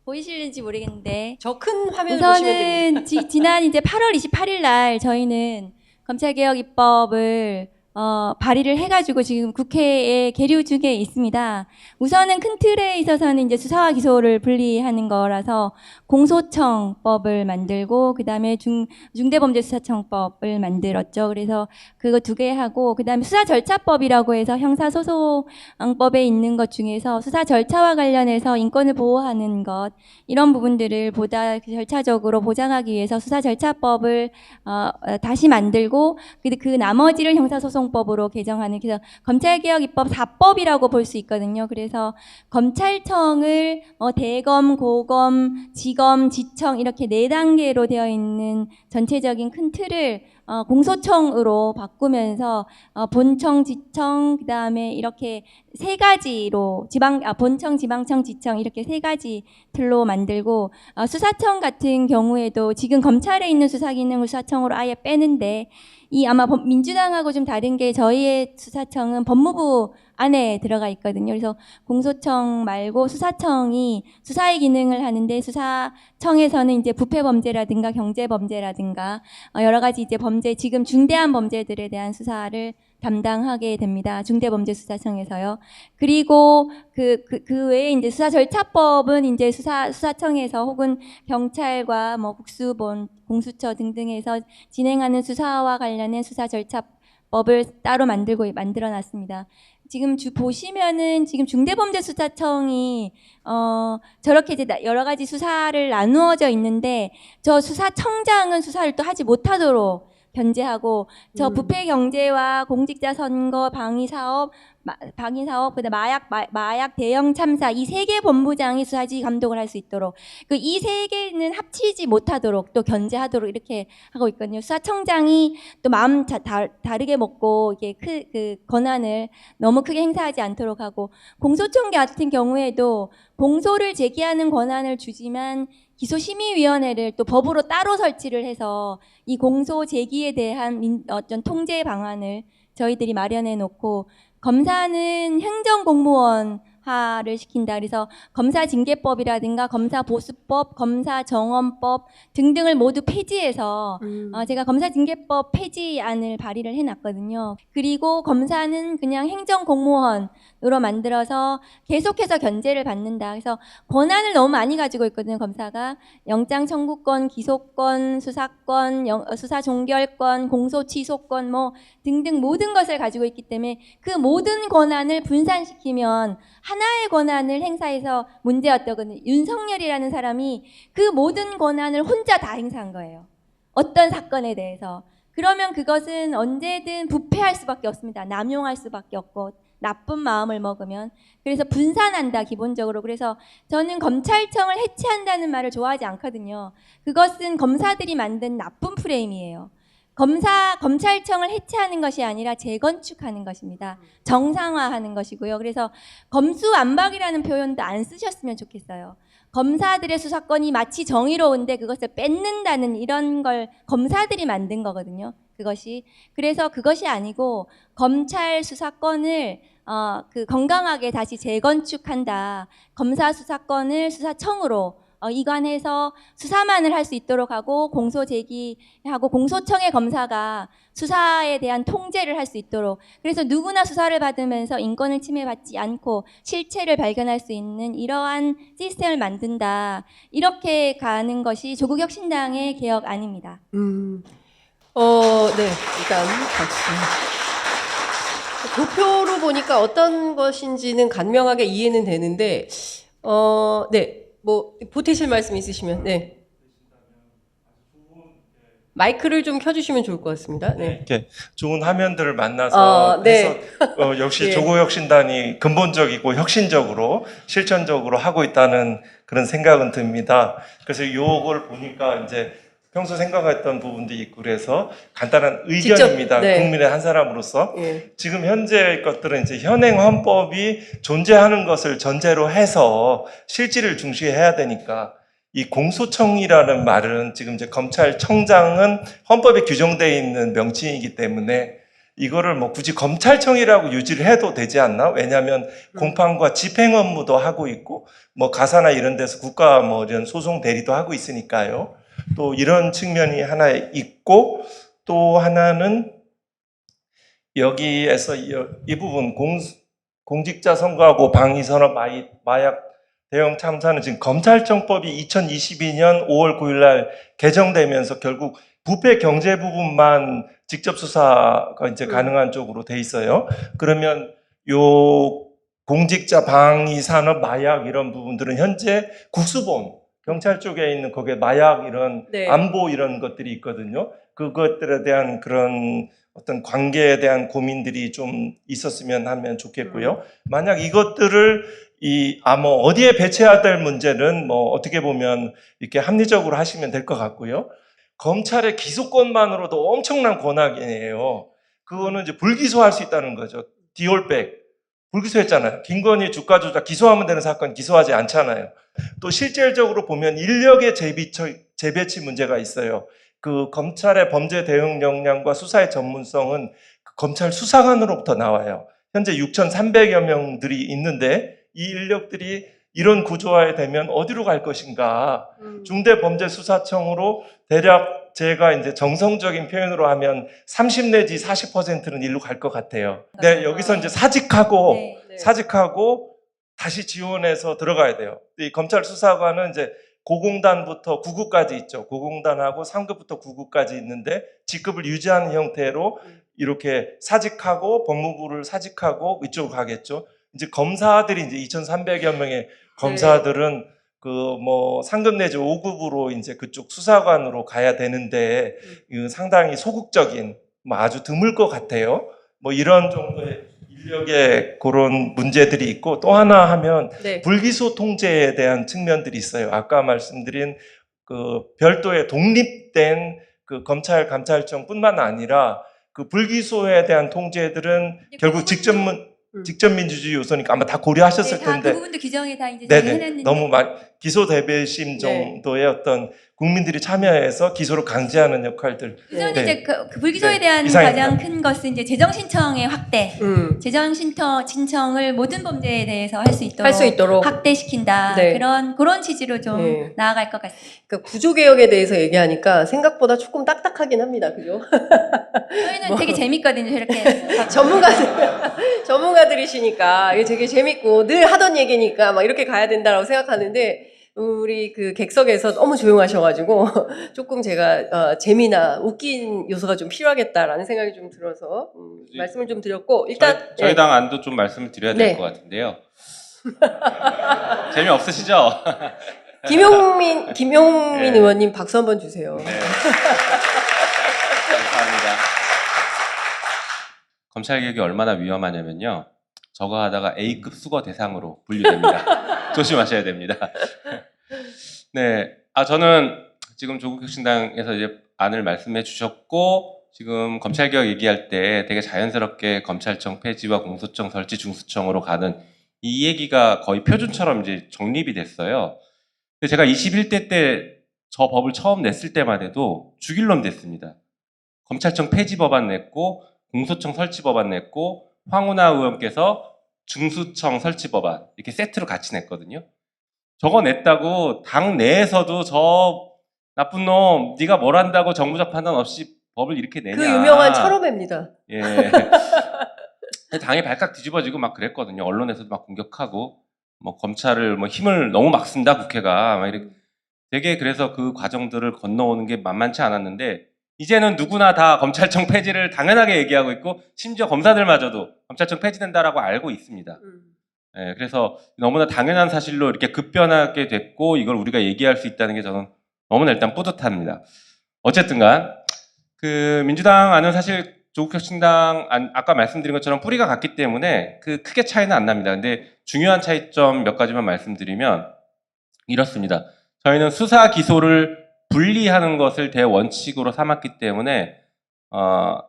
[SPEAKER 3] 보이실는지 모르겠는데
[SPEAKER 1] 저 큰 화면 보시면 됩니다.
[SPEAKER 3] 우선은 지난 이제 8월 28일 날 저희는 검찰개혁 입법을 발의를 해가지고 지금 국회에 계류 중에 있습니다. 우선은 큰 틀에 있어서는 이제 수사와 기소를 분리하는 거라서 공소청법을 만들고 그 다음에 중대범죄수사청법을 만들었죠. 그래서 그거 2개 하고 그 다음에 수사절차법이라고 해서 형사소송법에 있는 것 중에서 수사 절차와 관련해서 인권을 보호하는 것 이런 부분들을 보다 절차적으로 보장하기 위해서 수사절차법을 다시 만들고 그 나머지를 형사소송법으로 개정하는 그래서 검찰개혁 입법 4법이라고 볼 수 있거든요. 그래서 검찰청을 대검, 고검, 지검, 지청 이렇게 4단계로 되어 있는 전체적인 큰 틀을 공소청으로 바꾸면서 본청, 지청, 그다음에 이렇게 세 가지로 본청, 지방청, 지청 이렇게 세 가지 틀로 만들고 수사청 같은 경우에도 지금 검찰에 있는 수사 기능을 수사청으로 아예 빼는데 이 아마 민주당하고 좀 다른 게 저희의 수사청은 법무부 안에 들어가 있거든요. 그래서 공소청 말고 수사청이 수사의 기능을 하는데 수사청에서는 이제 부패범죄라든가 경제범죄라든가 여러 가지 이제 범죄 지금 중대한 범죄들에 대한 수사를 담당하게 됩니다. 중대범죄수사청에서요. 그리고 그 외에 이제 수사절차법은 이제 수사청에서 혹은 경찰과 뭐 국수본, 공수처 등등에서 진행하는 수사와 관련된 수사절차법을 따로 만들어 놨습니다. 지금 보시면은 지금 중대범죄수사청이 저렇게 이제 여러 가지 수사를 나누어져 있는데 저 수사청장은 수사를 또 하지 못하도록 견제하고 저 부패 경제와 공직자 선거 방위 사업 그다음 마약 대형 참사 이 세 개 본부장이 수사지 감독을 할 수 있도록 이 세 개는 합치지 못하도록 또 견제하도록 이렇게 하고 있거든요. 수사청장이 또 마음 다르게 먹고 이게 그 권한을 너무 크게 행사하지 않도록 하고 공소청 같은 경우에도 공소를 제기하는 권한을 주지만 기소심의위원회를 또 법으로 따로 설치를 해서 이 공소 제기에 대한 어떤 통제 방안을 저희들이 마련해 놓고 검사는 행정공무원화를 시킨다. 그래서 검사징계법이라든가 검사보수법, 검사정원법 등등을 모두 폐지해서 제가 검사징계법 폐지안을 발의를 해놨거든요. 그리고 검사는 그냥 행정공무원으로 만들어서 계속해서 견제를 받는다. 그래서 권한을 너무 많이 가지고 있거든요. 검사가 영장 청구권, 기소권, 수사권, 수사 종결권, 공소 취소권 뭐 등등 모든 것을 가지고 있기 때문에 그 모든 권한을 분산시키면 하나의 권한을 행사해서 문제였다거든요. 윤석열이라는 사람이 그 모든 권한을 혼자 다 행사한 거예요. 어떤 사건에 대해서. 그러면 그것은 언제든 부패할 수밖에 없습니다. 남용할 수밖에 없고 나쁜 마음을 먹으면. 그래서 분산한다 기본적으로. 그래서 저는 검찰청을 해체한다는 말을 좋아하지 않거든요. 그것은 검사들이 만든 나쁜 프레임이에요. 검찰청을 해체하는 것이 아니라 재건축하는 것입니다. 정상화하는 것이고요. 그래서 검수완박이라는 표현도 안 쓰셨으면 좋겠어요. 검사들의 수사권이 마치 정의로운데 그것을 뺏는다는 이런 걸 검사들이 만든 거거든요. 그래서 그것이 아니고 검찰 수사권을 건강하게 다시 재건축한다. 검사 수사권을 수사청으로 이관해서 수사만을 할 수 있도록 하고 공소 제기하고 공소청의 검사가 수사에 대한 통제를 할 수 있도록 그래서 누구나 수사를 받으면서 인권을 침해받지 않고 실체를 발견할 수 있는 이러한 시스템을 만든다. 이렇게 가는 것이 조국혁신당의 개혁안입니다.
[SPEAKER 1] 네, 일단 박수. 도표로 보니까 어떤 것인지는 간명하게 이해는 되는데, 네, 뭐 보태실 말씀 있으시면, 네. 마이크를 좀 켜주시면 좋을 것 같습니다. 네.
[SPEAKER 4] 이렇게 좋은 화면들을 만나서
[SPEAKER 1] 네.
[SPEAKER 4] 해서 역시
[SPEAKER 1] 예.
[SPEAKER 4] 조국혁신당이 근본적이고 혁신적으로 실천적으로 하고 있다는 그런 생각은 듭니다. 그래서 이걸 보니까 이제 평소 생각했던 부분도 있고 그래서 간단한 의견입니다.
[SPEAKER 1] 직접, 네.
[SPEAKER 4] 국민의 한 사람으로서
[SPEAKER 1] 예.
[SPEAKER 4] 지금 현재 것들은 이제 현행 헌법이 존재하는 것을 전제로 해서 실질을 중시해야 되니까 이 공소청이라는 말은 지금 이제 검찰청장은 헌법에 규정되어 있는 명칭이기 때문에 이거를 뭐 굳이 검찰청이라고 유지를 해도 되지 않나? 왜냐하면 공판과 집행 업무도 하고 있고 뭐 가사나 이런 데서 국가 뭐 이런 소송 대리도 하고 있으니까요. 또 이런 측면이 하나 있고 또 하나는 여기에서 이 부분 공직자 선거하고 방위선업 마약 대형 참사는 지금 검찰청법이 2022년 5월 9일 날 개정되면서 결국 부패 경제 부분만 직접 수사가 이제 가능한 쪽으로 돼 있어요. 그러면 요 공직자 방위 산업 마약 이런 부분들은 현재 국수본 경찰 쪽에 있는 거기에 마약 이런
[SPEAKER 1] 네.
[SPEAKER 4] 안보 이런 것들이 있거든요. 그것들에 대한 그런 어떤 관계에 대한 고민들이 좀 있었으면 하면 좋겠고요. 만약 이것들을 뭐 어디에 배치해야 될 문제는 뭐 어떻게 보면 이렇게 합리적으로 하시면 될 것 같고요. 검찰의 기소권만으로도 엄청난 권한이에요. 그거는 이제 불기소할 수 있다는 거죠. 디올백 불기소했잖아요. 김건희 주가 조작 기소하면 되는 사건 기소하지 않잖아요. 또 실질적으로 보면 인력의 재배치 문제가 있어요. 그 검찰의 범죄 대응 역량과 수사의 전문성은 그 검찰 수사관으로부터 나와요. 현재 6,300여 명들이 있는데 이 인력들이 이런 구조화에 되면 어디로 갈 것인가? 중대범죄수사청으로 대략 제가 이제 정성적인 표현으로 하면 30 내지 40%는 일로 갈 것 같아요. 네, 여기서 이제 사직하고
[SPEAKER 3] 네.
[SPEAKER 4] 사직하고 다시 지원해서 들어가야 돼요. 이 검찰 수사관은 이제 고공단부터 9급까지 있죠. 고공단하고 3급부터 9급까지 있는데 직급을 유지하는 형태로 이렇게 사직하고 법무부를 사직하고 이쪽으로 가겠죠. 이제 검사들이 이제 2,300여 명의 검사들은 그 뭐 상급 내지 5급으로 이제 그쪽 수사관으로 가야 되는데 이건 상당히 소극적인 뭐 아주 드물 것 같아요. 뭐 이런 정도의 인력의 그런 문제들이 있고 또 하나 하면
[SPEAKER 1] 네.
[SPEAKER 4] 불기소 통제에 대한 측면들이 있어요. 아까 말씀드린 그 별도의 독립된 그 검찰 감찰청뿐만 아니라 그 불기소에 대한 통제들은 결국 직접 민주주의 요소니까 아마 다 고려하셨을
[SPEAKER 3] 네, 다
[SPEAKER 4] 텐데
[SPEAKER 3] 그 부분도 규정에 다 이제 저희 해놨는데
[SPEAKER 4] 너무 기소 대배심 정도의 어떤 국민들이 참여해서 기소를 강제하는 역할들.
[SPEAKER 3] 우선
[SPEAKER 4] 네.
[SPEAKER 3] 이제 그 불기소에 대한
[SPEAKER 4] 이상입니다.
[SPEAKER 3] 가장 큰 것은 이제 재정 신청의 확대. 재정 신청을 모든 범죄에 대해서 할 수 있도록,
[SPEAKER 1] 할 수 있도록.
[SPEAKER 3] 확대시킨다.
[SPEAKER 1] 네.
[SPEAKER 3] 그런 취지로 좀
[SPEAKER 1] 네.
[SPEAKER 3] 나아갈 것 같습니다.
[SPEAKER 1] 그러니까 구조개혁에 대해서 얘기하니까 생각보다 조금 딱딱하긴 합니다. 그죠?
[SPEAKER 3] 저희는 되게 재밌거든요. 이렇게
[SPEAKER 1] 전문가들이시니까 이게 되게 재밌고 늘 하던 얘기니까 막 이렇게 가야 된다라고 생각하는데 우리 그 객석에서 너무 조용하셔가지고 조금 제가 재미나 웃긴 요소가 좀 필요하겠다라는 생각이 좀 들어서 말씀을 좀 드렸고 일단
[SPEAKER 2] 저희 당 안도 좀 말씀을 드려야 될
[SPEAKER 1] 네.
[SPEAKER 2] 것 같은데요. 재미없으시죠?
[SPEAKER 1] 김용민
[SPEAKER 2] 네.
[SPEAKER 1] 의원님 박수 한번 주세요.
[SPEAKER 2] 네. 감사합니다. 검찰 개혁이 얼마나 위험하냐면요. 저거 하다가 A급 수거 대상으로 분류됩니다. 조심하셔야 됩니다. 네. 저는 지금 조국혁신당에서 이제 안을 말씀해 주셨고, 지금 검찰 개혁 얘기할 때 되게 자연스럽게 검찰청 폐지와 공소청 설치 중수청으로 가는 이 얘기가 거의 표준처럼 이제 정립이 됐어요. 근데 제가 21대 때 저 법을 처음 냈을 때만 해도 죽일 놈 됐습니다. 검찰청 폐지 법안 냈고, 공소청 설치 법안 냈고, 황운하 의원께서 중수청 설치 법안 이렇게 세트로 같이 냈거든요. 저거 냈다고 당 내에서도 저 나쁜 놈 네가 뭘 한다고 정부적 판단 없이 법을 이렇게 내냐.
[SPEAKER 1] 그 유명한 철호배입니다.
[SPEAKER 2] 예. 당이 발칵 뒤집어지고 막 그랬거든요. 언론에서도 막 공격하고 뭐 검찰을 뭐 힘을 너무 막 쓴다 국회가 막 이렇게 되게 그래서 그 과정들을 건너오는 게 만만치 않았는데 이제는 누구나 다 검찰청 폐지를 당연하게 얘기하고 있고 심지어 검사들마저도 검찰청 폐지된다라고 알고 있습니다. 예, 그래서 너무나 당연한 사실로 이렇게 급변하게 됐고 이걸 우리가 얘기할 수 있다는 게 저는 너무나 일단 뿌듯합니다. 어쨌든간 그 민주당 안은 사실 조국혁신당 아까 말씀드린 것처럼 뿌리가 같기 때문에 그 크게 차이는 안 납니다. 근데 중요한 차이점 몇 가지만 말씀드리면 이렇습니다. 저희는 수사 기소를 분리하는 것을 대원칙으로 삼았기 때문에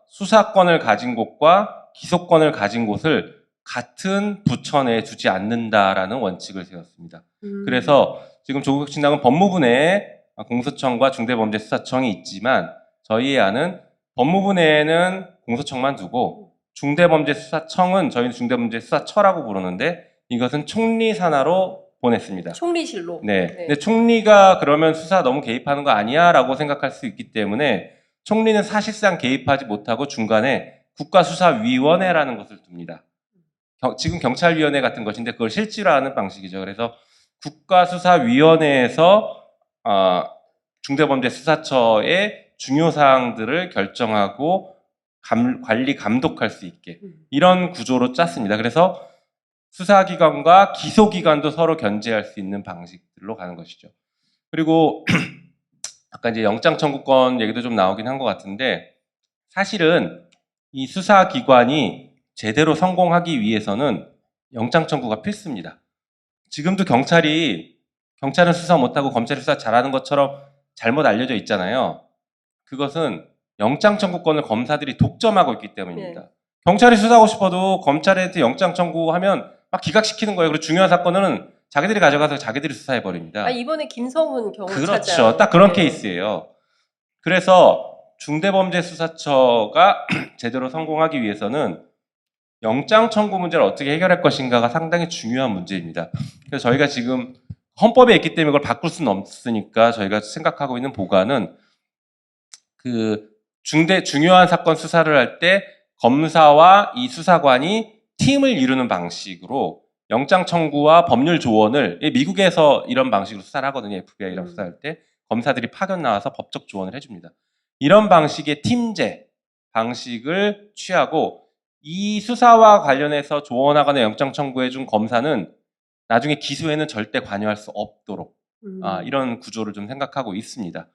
[SPEAKER 2] 수사권을 가진 곳과 기소권을 가진 곳을 같은 부처 내에 두지 않는다라는 원칙을 세웠습니다. 그래서 지금 조국혁신당은 법무부 내에 공소청과 중대범죄수사청이 있지만 저희의 안은 법무부 내에는 공소청만 두고 중대범죄수사청은 저희는 중대범죄수사처라고 부르는데 이것은 총리 산하로 보냈습니다.
[SPEAKER 1] 총리실로.
[SPEAKER 2] 네. 근데 총리가 그러면 수사 너무 개입하는 거 아니야? 라고 생각할 수 있기 때문에 총리는 사실상 개입하지 못하고 중간에 국가수사위원회라는 것을 둡니다. 지금 경찰위원회 같은 것인데 그걸 실질화하는 방식이죠. 그래서 국가수사위원회에서 중대범죄수사처의 중요 사항들을 결정하고 관리 감독할 수 있게 이런 구조로 짰습니다. 그래서 수사기관과 기소기관도 서로 견제할 수 있는 방식들로 가는 것이죠. 그리고 아까 이제 영장 청구권 얘기도 좀 나오긴 한 것 같은데 사실은 이 수사기관이 제대로 성공하기 위해서는 영장 청구가 필수입니다. 지금도 경찰은 수사 못하고 검찰이 수사 잘하는 것처럼 잘못 알려져 있잖아요. 그것은 영장 청구권을 검사들이 독점하고 있기 때문입니다. 경찰이 수사하고 싶어도 검찰한테 영장 청구하면 막 기각시키는 거예요. 그리고 중요한 사건은 자기들이 가져가서 자기들이 수사해 버립니다.
[SPEAKER 1] 아, 이번에 김성훈 경찰
[SPEAKER 2] 그렇죠. 딱 그런 케이스예요. 그래서 중대범죄수사처가 제대로 성공하기 위해서는 영장 청구 문제를 어떻게 해결할 것인가가 상당히 중요한 문제입니다. 그래서 저희가 지금 헌법에 있기 때문에 그걸 바꿀 수는 없으니까 저희가 생각하고 있는 보관은 그 중요한 사건 수사를 할 때 검사와 이 수사관이 팀을 이루는 방식으로 영장 청구와 법률 조언을 미국에서 이런 방식으로 수사를 하거든요. FBI랑 수사할 때 검사들이 파견 나와서 법적 조언을 해줍니다. 이런 방식의 팀제 방식을 취하고 이 수사와 관련해서 조언하거나 영장 청구해준 검사는 나중에 기소에는 절대 관여할 수 없도록 이런 구조를 좀 생각하고 있습니다.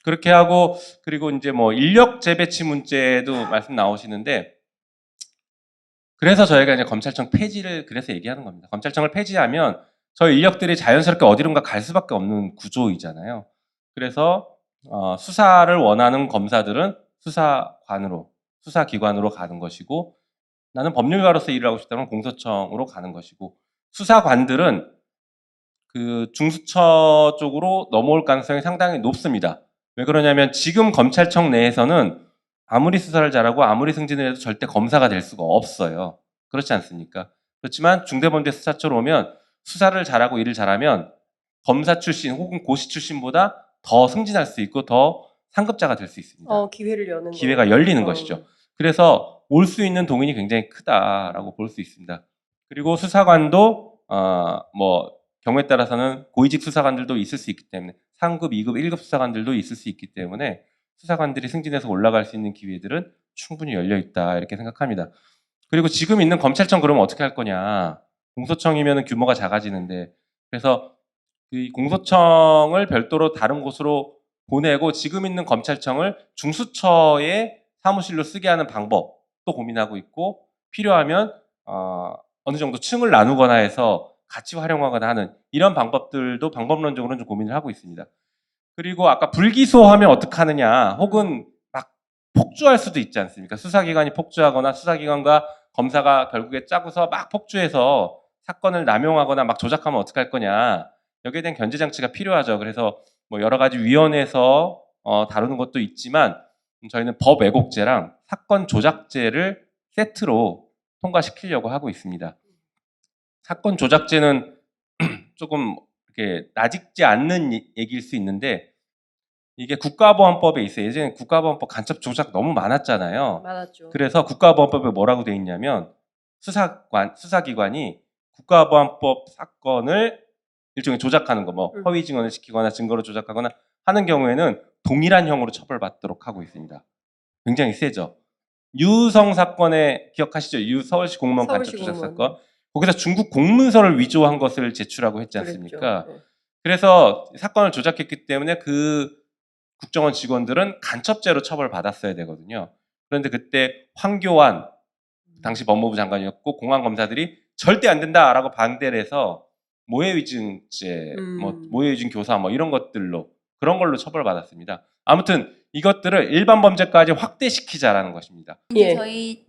[SPEAKER 2] 그렇게 하고 그리고 이제 뭐 인력 재배치 문제도 말씀 나오시는데 그래서 저희가 이제 검찰청 폐지를 그래서 얘기하는 겁니다. 검찰청을 폐지하면 저희 인력들이 자연스럽게 어디론가 갈 수밖에 없는 구조이잖아요. 그래서 수사를 원하는 검사들은 수사기관으로 가는 것이고 나는 법률가로서 일을 하고 싶다면 공소청으로 가는 것이고 수사관들은 그 중수처 쪽으로 넘어올 가능성이 상당히 높습니다. 왜 그러냐면 지금 검찰청 내에서는 아무리 수사를 잘하고 아무리 승진을 해도 절대 검사가 될 수가 없어요. 그렇지 않습니까? 그렇지만 중대범죄수사처로 오면 수사를 잘하고 일을 잘하면 검사 출신 혹은 고시 출신보다 더 승진할 수 있고 더 상급자가 될 수 있습니다.
[SPEAKER 1] 기회를 여는
[SPEAKER 2] 기회가 열리는 것이죠. 그래서 올 수 있는 동인이 굉장히 크다라고 볼 수 있습니다. 그리고 수사관도 뭐 경우에 따라서는 고위직 수사관들도 있을 수 있기 때문에 상급, 2급, 1급 수사관들도 있을 수 있기 때문에 수사관들이 승진해서 올라갈 수 있는 기회들은 충분히 열려 있다 이렇게 생각합니다. 그리고 지금 있는 검찰청 그러면 어떻게 할 거냐? 공소청이면 규모가 작아지는데 그래서 이 공소청을 별도로 다른 곳으로 보내고 지금 있는 검찰청을 중수처의 사무실로 쓰게 하는 방법도 고민하고 있고 필요하면 어느 정도 층을 나누거나 해서 같이 활용하거나 하는 이런 방법들도 방법론적으로는 좀 고민을 하고 있습니다. 그리고 아까 불기소하면 어떡하느냐 혹은 막 폭주할 수도 있지 않습니까? 수사기관이 폭주하거나 수사기관과 검사가 결국에 짜고서 막 폭주해서 사건을 남용하거나 막 조작하면 어떡할 거냐 여기에 대한 견제장치가 필요하죠. 그래서 뭐 여러 가지 위원회에서 다루는 것도 있지만 저희는 법 왜곡죄랑 사건 조작죄를 세트로 통과시키려고 하고 있습니다. 사건 조작죄는 조금 이렇게 나직지 않는 얘기일 수 있는데 이게 국가보안법에 있어요. 예전에 국가보안법 간첩 조작 너무 많았잖아요.
[SPEAKER 1] 많았죠.
[SPEAKER 2] 그래서 국가보안법에 뭐라고 돼 있냐면 수사기관이 국가보안법 사건을 일종의 조작하는 거, 뭐 허위 증언을 시키거나 증거를 조작하거나 하는 경우에는 동일한 형으로 처벌받도록 하고 있습니다. 굉장히 세죠. 유성 사건에 기억하시죠? 서울시 공무원 간첩 조작 사건. 거기서 중국 공문서를 위조한 것을 제출하고 했지 않습니까? 그래서 사건을 조작했기 때문에 그 국정원 직원들은 간첩죄로 처벌받았어야 되거든요. 그런데 그때 황교안 당시 법무부 장관이었고 공안검사들이 절대 안 된다라고 반대를 해서 모해위증죄, 뭐 모해위증 교사 뭐 이런 것들로 그런 걸로 처벌받았습니다. 아무튼 이것들을 일반 범죄까지 확대시키자라는 것입니다.
[SPEAKER 3] 이제 저희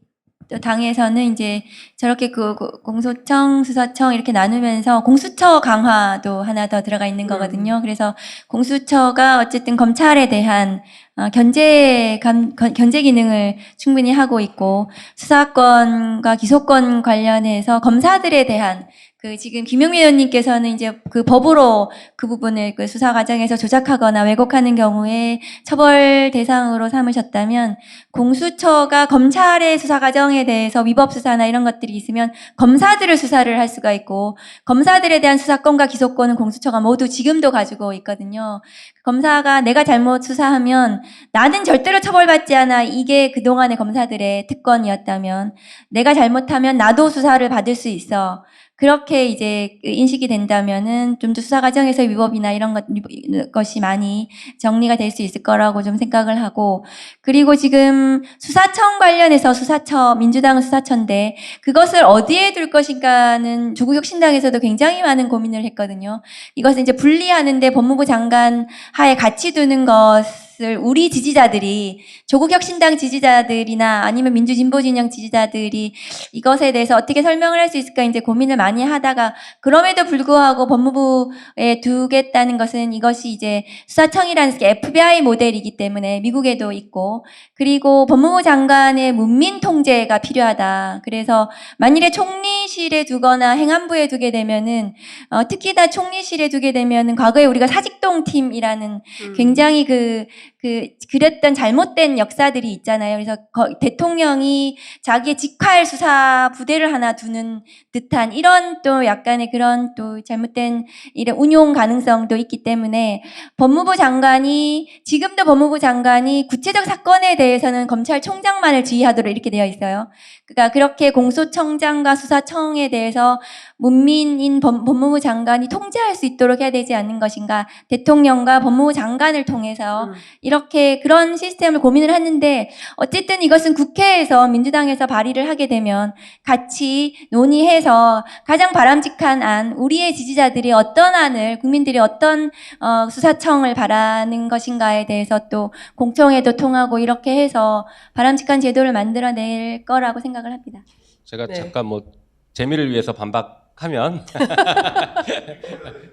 [SPEAKER 3] 당에서는 이제 저렇게 그 공소청, 수사청 이렇게 나누면서 공수처 강화도 하나 더 들어가 있는 거거든요. 그래서 공수처가 어쨌든 검찰에 대한 견제 기능을 충분히 하고 있고 수사권과 기소권 관련해서 검사들에 대한 그 지금 김용민 의원님께서는 이제 그 법으로 그 부분을 그 수사 과정에서 조작하거나 왜곡하는 경우에 처벌 대상으로 삼으셨다면 공수처가 검찰의 수사 과정에 대해서 위법 수사나 이런 것들이 있으면 검사들을 수사를 할 수가 있고 검사들에 대한 수사권과 기소권은 공수처가 모두 지금도 가지고 있거든요. 검사가 내가 잘못 수사하면 나는 절대로 처벌받지 않아 이게 그동안의 검사들의 특권이었다면 내가 잘못하면 나도 수사를 받을 수 있어. 그렇게 이제 인식이 된다면은 좀 더 수사 과정에서 위법이나 이런 것이 많이 정리가 될 수 있을 거라고 좀 생각을 하고 그리고 지금 수사청 관련해서 수사처 민주당은 수사처인데 그것을 어디에 둘 것인가는 조국혁신당에서도 굉장히 많은 고민을 했거든요. 이것을 이제 분리하는데 법무부 장관 하에 같이 두는 것 것을 우리 지지자들이 조국 혁신당 지지자들이나 아니면 민주진보 진영 지지자들이 이것에 대해서 어떻게 설명을 할 수 있을까 이제 고민을 많이 하다가 그럼에도 불구하고 법무부에 두겠다는 것은 이것이 이제 수사청이라는 게 FBI 모델이기 때문에 미국에도 있고 그리고 법무부 장관의 문민 통제가 필요하다. 그래서 만일에 총리실에 두거나 행안부에 두게 되면은 특히 다 총리실에 두게 되면은 과거에 우리가 사직동 팀이라는 굉장히 그랬던 잘못된 역사들이 있잖아요. 그래서 대통령이 자기의 직할 수사 부대를 하나 두는 듯한 이런 또 약간의 그런 또 잘못된 이런 운용 가능성도 있기 때문에 지금도 법무부 장관이 구체적 사건에 대해서는 검찰총장만을 지휘하도록 이렇게 되어 있어요. 그러니까 그렇게 공소청장과 수사청에 대해서 문민인 법무부 장관이 통제할 수 있도록 해야 되지 않는 것인가. 대통령과 법무부 장관을 통해서 이렇게 그런 시스템을 고민을 했는데 어쨌든 이것은 국회에서 민주당에서 발의를 하게 되면 같이 논의해서 가장 바람직한 안, 우리의 지지자들이 어떤 안을, 국민들이 어떤 수사청을 바라는 것인가에 대해서 또 공청회도 통하고 이렇게 해서 바람직한 제도를 만들어낼 거라고 생각을 합니다.
[SPEAKER 2] 제가
[SPEAKER 1] 네.
[SPEAKER 2] 잠깐 뭐 재미를 위해서 반박하면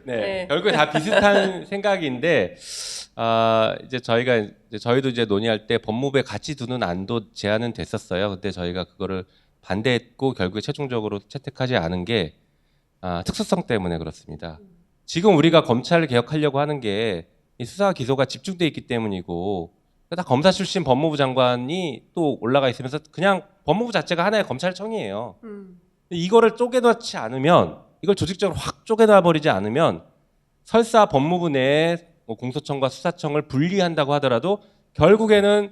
[SPEAKER 2] 네, 결국에 다 비슷한 생각인데 이제 저희도 이제 논의할 때 법무부에 같이 두는 안도 제안은 됐었어요. 근데 저희가 그거를 반대했고 결국에 최종적으로 채택하지 않은 게 특수성 때문에 그렇습니다. 지금 우리가 검찰을 개혁하려고 하는 게 이 수사 기소가 집중돼 있기 때문이고 다 검사 출신 법무부 장관이 또 올라가 있으면서 그냥 법무부 자체가 하나의 검찰청이에요. 이거를 쪼개놓지 않으면 이걸 조직적으로 확 쪼개놔 버리지 않으면 설사 법무부 내에 뭐 공소청과 수사청을 분리한다고 하더라도 결국에는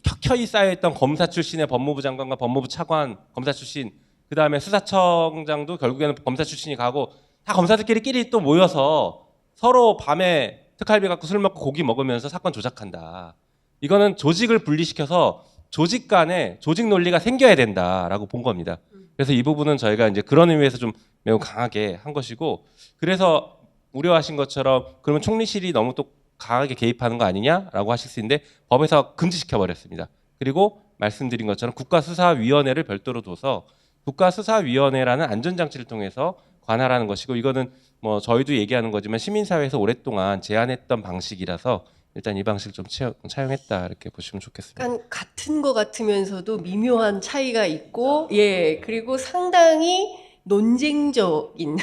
[SPEAKER 2] 켜켜이 쌓여있던 검사 출신의 법무부 장관과 법무부 차관 검사 출신 그 다음에 수사청장도 결국에는 검사 출신이 가고 다 검사들끼리 또 모여서 서로 밤에 특활비 갖고 술 먹고 고기 먹으면서 사건 조작한다. 이거는 조직을 분리시켜서 조직 간에 조직 논리가 생겨야 된다라고 본 겁니다. 그래서 이 부분은 저희가 이제 그런 의미에서 좀 매우 강하게 한 것이고 그래서 우려하신 것처럼 그러면 총리실이 너무 또 강하게 개입하는 거 아니냐라고 하실 수 있는데 법에서 금지시켜 버렸습니다. 그리고 말씀드린 것처럼 국가수사위원회를 별도로 둬서 국가수사위원회라는 안전장치를 통해서 관할하는 것이고 이거는 뭐 저희도 얘기하는 거지만 시민사회에서 오랫동안 제안했던 방식이라서 일단 이 방식을 좀 차용했다 이렇게 보시면 좋겠습니다.
[SPEAKER 1] 약간 같은 것 같으면서도 미묘한 차이가 있고, 예, 그리고 상당히 논쟁적인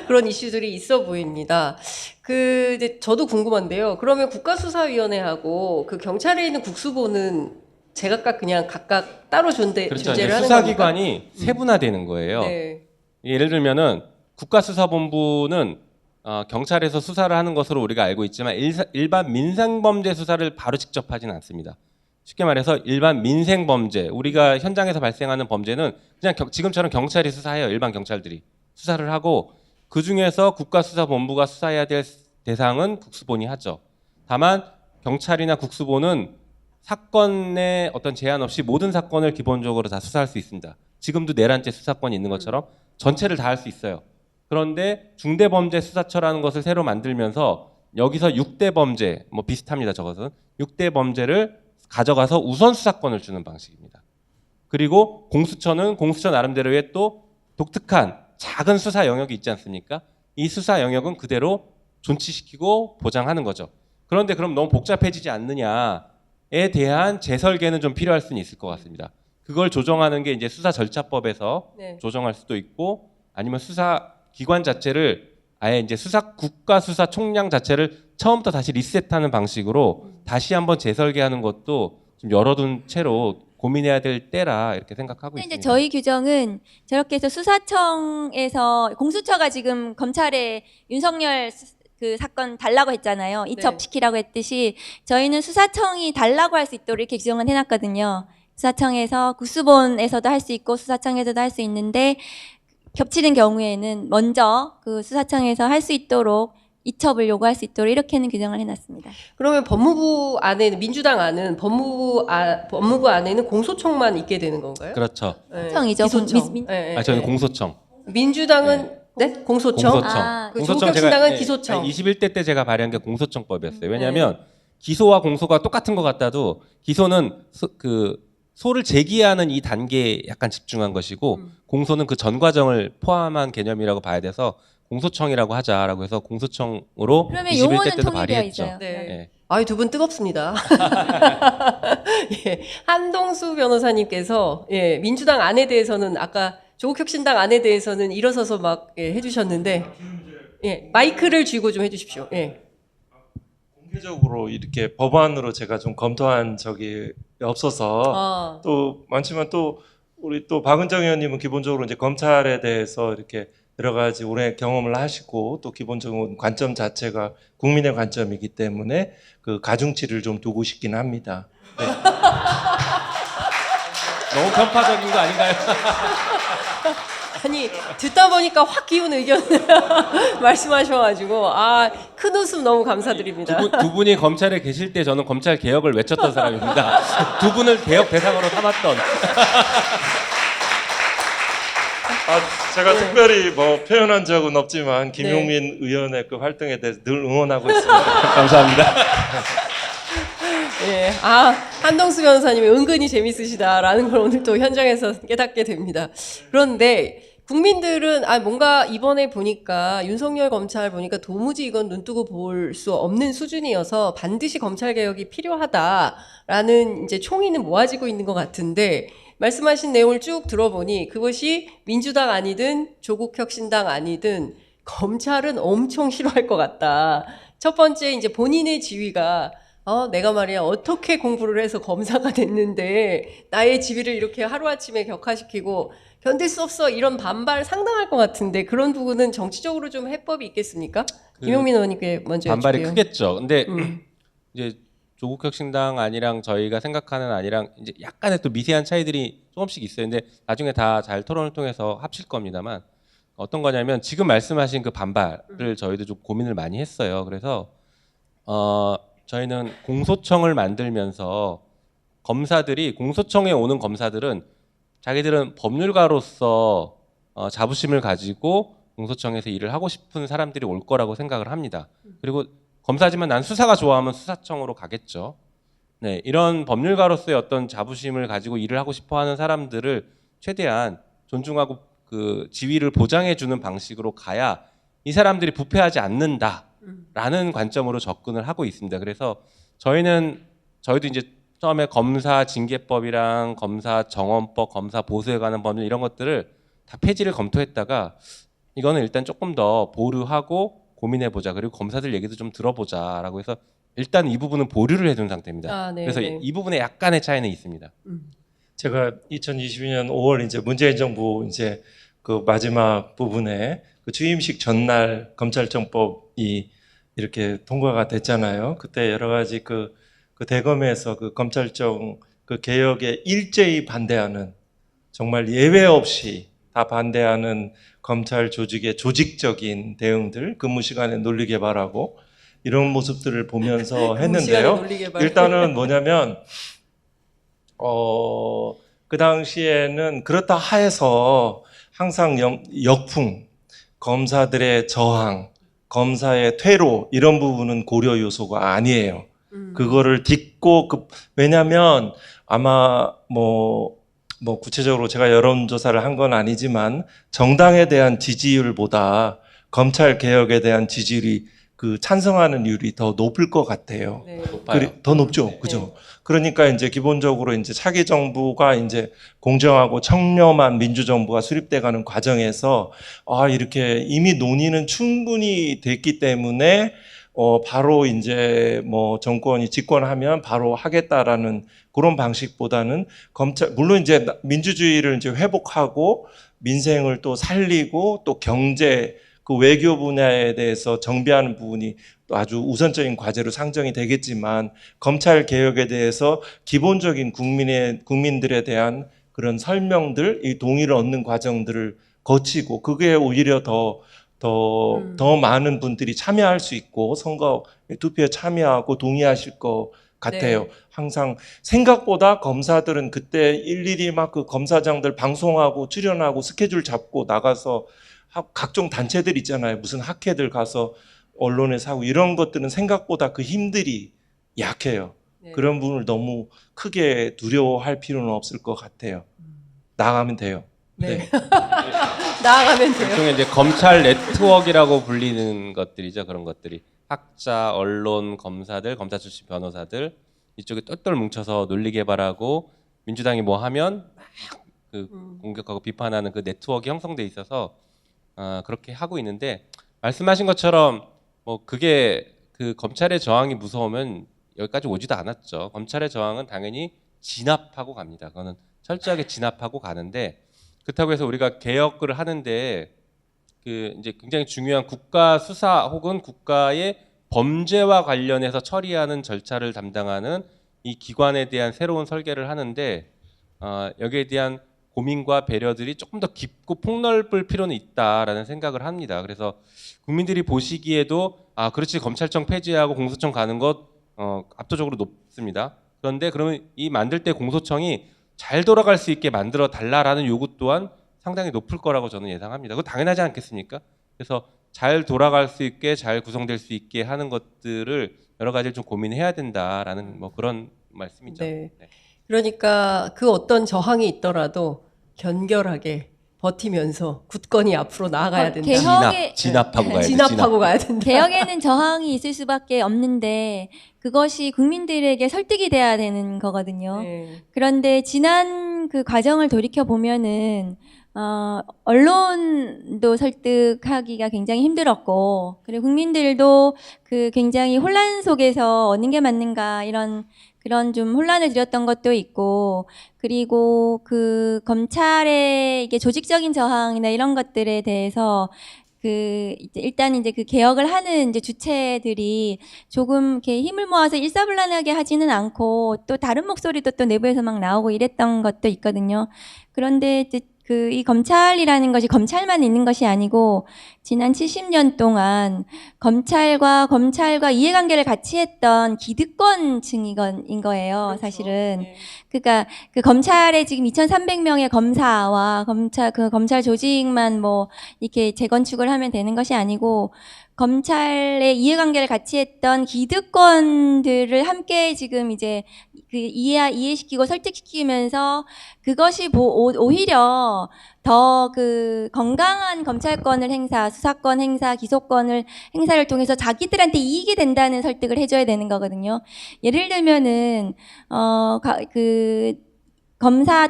[SPEAKER 1] 그런 이슈들이 있어 보입니다. 이제 저도 궁금한데요. 그러면 국가수사위원회하고 그 경찰에 있는 국수본은 제각각 그냥 각각 따로
[SPEAKER 2] 그렇죠.
[SPEAKER 1] 존재를
[SPEAKER 2] 이제
[SPEAKER 1] 하는
[SPEAKER 2] 수사기관이 세분화되는 거예요.
[SPEAKER 1] 네.
[SPEAKER 2] 예를 들면은 국가수사본부는 경찰에서 수사를 하는 것으로 우리가 알고 있지만 일반 민생범죄 수사를 바로 직접 하지는 않습니다. 쉽게 말해서 일반 민생범죄, 우리가 현장에서 발생하는 범죄는 그냥 지금처럼 경찰이 수사해요. 일반 경찰들이 수사를 하고 그중에서 국가수사본부가 수사해야 될 대상은 국수본이 하죠. 다만 경찰이나 국수본은 사건에 어떤 제한 없이 모든 사건을 기본적으로 다 수사할 수 있습니다. 지금도 내란죄 수사권이 있는 것처럼 전체를 다 할 수 있어요. 그런데 중대범죄수사처라는 것을 새로 만들면서 여기서 6대 범죄, 뭐 비슷합니다. 저것은 6대 범죄를 가져가서 우선 수사권을 주는 방식입니다. 그리고 공수처는 공수처 나름대로의 또 독특한 작은 수사 영역이 있지 않습니까? 이 수사 영역은 그대로 존치시키고 보장하는 거죠. 그런데 그럼 너무 복잡해지지 않느냐에 대한 재설계는 좀 필요할 수는 있을 것 같습니다. 그걸 조정하는 게 이제 수사 절차법에서
[SPEAKER 1] 네.
[SPEAKER 2] 조정할 수도 있고 아니면 수사 기관 자체를 아예 이제 국가수사총장 자체를 처음부터 다시 리셋하는 방식으로 다시 한번 재설계하는 것도 좀 열어둔 채로 고민해야 될 때라 이렇게 생각하고
[SPEAKER 3] 근데
[SPEAKER 2] 있습니다.
[SPEAKER 3] 이제 저희 규정은 저렇게 해서 수사청에서 공수처가 지금 검찰에 윤석열 그 사건 달라고 했잖아요. 이첩시키라고 했듯이 저희는 수사청이 달라고 할 수 있도록 이렇게 규정을 해놨거든요. 수사청에서 국수본에서도 할 수 있고 수사청에서도 할 수 있는데 겹치는 경우에는 먼저 그 수사청에서 할 수 있도록 이첩을 요구할 수 있도록 이렇게는 규정을 해놨습니다.
[SPEAKER 1] 그러면 법무부 안에는 민주당 안은 법무부 안에는 공소청만 있게 되는 건가요?
[SPEAKER 2] 그렇죠.
[SPEAKER 1] 네.
[SPEAKER 3] 청이죠.
[SPEAKER 1] 기소청.
[SPEAKER 3] 민-
[SPEAKER 1] 네, 네,
[SPEAKER 2] 저는
[SPEAKER 1] 네.
[SPEAKER 2] 공소청.
[SPEAKER 1] 민주당은 네? 공소청.
[SPEAKER 2] 공소청.
[SPEAKER 3] 아,
[SPEAKER 1] 그 조국 혁신당은 기소청.
[SPEAKER 2] 21대 때 제가 발의한 게 공소청법이었어요. 왜냐하면 기소와 공소가 똑같은 것 같아도 기소는 소를 제기하는 이 단계에 약간 집중한 것이고 공소는 그 전 과정을 포함한 개념이라고 봐야 돼서 공소청이라고 하자라고 해서 공소청으로
[SPEAKER 3] 그러면
[SPEAKER 2] 21대
[SPEAKER 3] 용어는
[SPEAKER 2] 때도
[SPEAKER 3] 통일되어
[SPEAKER 2] 발의했죠.
[SPEAKER 3] 있어요.
[SPEAKER 1] 네.
[SPEAKER 2] 예.
[SPEAKER 1] 아유, 두 분 뜨겁습니다. 예, 한동수 변호사님께서 예, 민주당 안에 대해서는 아까 조국혁신당 안에 대해서는 일어서서 막 예, 해주셨는데 예, 마이크를 쥐고 좀 해주십시오. 예.
[SPEAKER 4] 공개적으로 이렇게 법안으로 제가 좀 검토한 적이 없어서
[SPEAKER 1] 아,
[SPEAKER 4] 또 많지만 또 우리 또 박은정 의원님은 기본적으로 이제 검찰에 대해서 이렇게 여러 가지 오래 경험을 하시고 또 기본적인 관점 자체가 국민의 관점이기 때문에 그 가중치를 좀 두고 싶긴 합니다.
[SPEAKER 2] 너무 편파적인 거 아닌가요?
[SPEAKER 1] 아니 듣다 보니까 확 기운 의견 말씀하셔가지고 아, 큰 웃음 너무 감사드립니다.
[SPEAKER 2] 두 분이 검찰에 계실 때 저는 검찰 개혁을 외쳤던 사람입니다. 두 분을 개혁 대상으로 삼았던.
[SPEAKER 4] 제가 특별히 뭐 표현한 적은 없지만 김용민 의원의 그 활동에 대해서 늘 응원하고 있습니다.
[SPEAKER 2] 감사합니다.
[SPEAKER 1] 예, 아, 한동수 변호사님이 은근히 재밌으시다라는 걸 오늘 또 현장에서 깨닫게 됩니다. 그런데 국민들은 뭔가 이번에 보니까 윤석열 검찰 보니까 도무지 이건 눈뜨고 볼 수 없는 수준이어서 반드시 검찰 개혁이 필요하다라는 이제 총의는 모아지고 있는 것 같은데 말씀하신 내용을 쭉 들어보니 그것이 민주당 아니든 조국혁신당 아니든 검찰은 엄청 싫어할 것 같다. 첫 번째 이제 본인의 지위가 내가 말이야 어떻게 공부를 해서 검사가 됐는데 나의 지위를 이렇게 하루아침에 격화시키고 견딜 수 없어 이런 반발 상당할 것 같은데 그런 부분은 정치적으로 좀 해법이 있겠습니까? 김용민 의원님께 먼저
[SPEAKER 2] 반발이
[SPEAKER 1] 여쭐게요.
[SPEAKER 2] 크겠죠. 근데 이제 조국혁신당 안이랑 저희가 생각하는 안이랑 이제 약간의 또 미세한 차이들이 조금씩 있어요. 근데 나중에 다 잘 토론을 통해서 합칠 겁니다만 어떤 거냐면 지금 말씀하신 그 반발을 저희도 좀 고민을 많이 했어요. 그래서 저희는 공소청을 만들면서 검사들이 공소청에 오는 검사들은 자기들은 법률가로서 자부심을 가지고 공소청에서 일을 하고 싶은 사람들이 올 거라고 생각을 합니다. 그리고 검사지만 난 수사가 좋아하면 수사청으로 가겠죠. 네, 이런 법률가로서의 어떤 자부심을 가지고 일을 하고 싶어하는 사람들을 최대한 존중하고 그 지위를 보장해주는 방식으로 가야 이 사람들이 부패하지 않는다라는 관점으로 접근을 하고 있습니다. 그래서 저희도 이제 처음에 검사 징계법이랑 검사 정원법, 검사 보수에 관한 법률 이런 것들을 다 폐지를 검토했다가 이거는 일단 조금 더 보류하고 고민해보자. 그리고 검사들 얘기도 좀 들어보자라고 해서 일단 이 부분은 보류를 해둔 상태입니다.
[SPEAKER 1] 네,
[SPEAKER 2] 그래서
[SPEAKER 1] 네.
[SPEAKER 2] 이 부분에 약간의 차이는 있습니다.
[SPEAKER 4] 제가 2022년 5월 이제 문재인 정부 이제 그 마지막 부분에 그 취임식 전날 검찰청법이 이렇게 통과가 됐잖아요. 그때 여러 가지 그 대검에서 그 검찰청 그 개혁에 일제히 반대하는 정말 예외 없이 다 반대하는 검찰 조직의 조직적인 대응들, 근무 시간에 논리 개발하고 이런 모습들을 보면서 했는데요. 일단은 뭐냐면 그 당시에는 그렇다 하에서 항상 역풍, 검사들의 저항, 검사의 퇴로 이런 부분은 고려 요소가 아니에요. 그거를 딛고 왜냐하면 아마 뭐 구체적으로 제가 여론조사를 한 건 아니지만 정당에 대한 지지율보다 검찰 개혁에 대한 지지율이 그 찬성하는 율이 더 높을 것 같아요.
[SPEAKER 1] 네.
[SPEAKER 2] 높아요.
[SPEAKER 4] 더 높죠,
[SPEAKER 1] 네.
[SPEAKER 4] 그죠? 그러니까 이제 기본적으로 이제 차기 정부가 이제 공정하고 청렴한 민주정부가 수립돼가는 과정에서 이렇게 이미 논의는 충분히 됐기 때문에 바로 이제 뭐 정권이 집권하면 바로 하겠다라는 그런 방식보다는 검찰 물론 이제 민주주의를 이제 회복하고 민생을 또 살리고 또 경제 그 외교 분야에 대해서 정비하는 부분이 또 아주 우선적인 과제로 상정이 되겠지만 검찰 개혁에 대해서 기본적인 국민들에 대한 그런 설명들, 이 동의를 얻는 과정들을 거치고 그게 오히려 더 많은 분들이 참여할 수 있고 선거 투표에 참여하고 동의하실 것 같아요.
[SPEAKER 1] 네.
[SPEAKER 4] 항상 생각보다 검사들은 그때 일일이 막 그 검사장들 방송하고 출연하고 스케줄 잡고 나가서 각종 단체들 있잖아요. 무슨 학회들 가서 언론에 사고 이런 것들은 생각보다 그 힘들이 약해요.
[SPEAKER 1] 네.
[SPEAKER 4] 그런 부분을 너무 크게 두려워할 필요는 없을 것 같아요. 나가면 돼요.
[SPEAKER 1] 네. 나아가면 돼요.
[SPEAKER 2] 일종의 이제 검찰 네트워크라고 불리는 것들이죠. 그런 것들이 학자, 언론, 검사들, 검사 출신 변호사들 이쪽에 똘똘 뭉쳐서 논리 개발하고 민주당이 뭐 하면 막 그 공격하고 비판하는 그 네트워크 형성돼 있어서 그렇게 하고 있는데 말씀하신 것처럼 뭐 그게 그 검찰의 저항이 무서우면 여기까지 오지도 않았죠. 검찰의 저항은 당연히 진압하고 갑니다. 그거는 철저하게 진압하고 가는데 그렇다고 해서 우리가 개혁을 하는데 그 이제 굉장히 중요한 국가 수사 혹은 국가의 범죄와 관련해서 처리하는 절차를 담당하는 이 기관에 대한 새로운 설계를 하는데 여기에 대한 고민과 배려들이 조금 더 깊고 폭넓을 필요는 있다라는 생각을 합니다. 그래서 국민들이 보시기에도 그렇지 검찰청 폐지하고 공소청 가는 것 압도적으로 높습니다. 그런데 그러면 이 만들 때 공소청이 잘 돌아갈 수 있게 만들어 달라라는 요구 또한 상당히 높을 거라고 저는 예상합니다. 그거 당연하지 않겠습니까? 그래서 잘 돌아갈 수 있게 잘 구성될 수 있게 하는 것들을 여러 가지를 좀 고민해야 된다라는 뭐 그런 말씀이죠.
[SPEAKER 1] 네. 그러니까 그 어떤 저항이 있더라도 견결하게 버티면서 굳건히 앞으로 나아가야 된다.
[SPEAKER 3] 개혁의-
[SPEAKER 2] 진압하고 가야지.
[SPEAKER 1] 진압하고 가야 된다.
[SPEAKER 3] 개혁에는 저항이 있을 수밖에 없는데 그것이 국민들에게 설득이 돼야 되는 거거든요.
[SPEAKER 1] 네.
[SPEAKER 3] 그런데 지난 그 과정을 돌이켜 보면은 언론도 설득하기가 굉장히 힘들었고, 그리고 국민들도 그 굉장히 혼란 속에서 어느 게 맞는가 이런 그런 좀 혼란을 드렸던 것도 있고, 그리고 그 검찰의 이게 조직적인 저항이나 이런 것들에 대해서 그 이제 일단 이제 그 개혁을 하는 이제 주체들이 조금 이렇게 힘을 모아서 일사불란하게 하지는 않고 또 다른 목소리도 또 내부에서 막 나오고 이랬던 것도 있거든요. 그런데 이제 그 이 검찰이라는 것이 검찰만 있는 것이 아니고 지난 70년 동안 검찰과 이해관계를 같이 했던 기득권층인 거예요,
[SPEAKER 1] 그렇죠.
[SPEAKER 3] 사실은.
[SPEAKER 1] 네.
[SPEAKER 3] 그러니까 그 검찰에 지금 2,300명의 검사와 검찰 조직만 뭐 이렇게 재건축을 하면 되는 것이 아니고 검찰의 이해관계를 같이 했던 기득권들을 함께 지금 이제 그 이해시키고 설득시키면서 그것이 오히려 더 그 건강한 검찰권을 수사권 행사, 기소권을 행사를 통해서 자기들한테 이익이 된다는 설득을 해줘야 되는 거거든요. 예를 들면은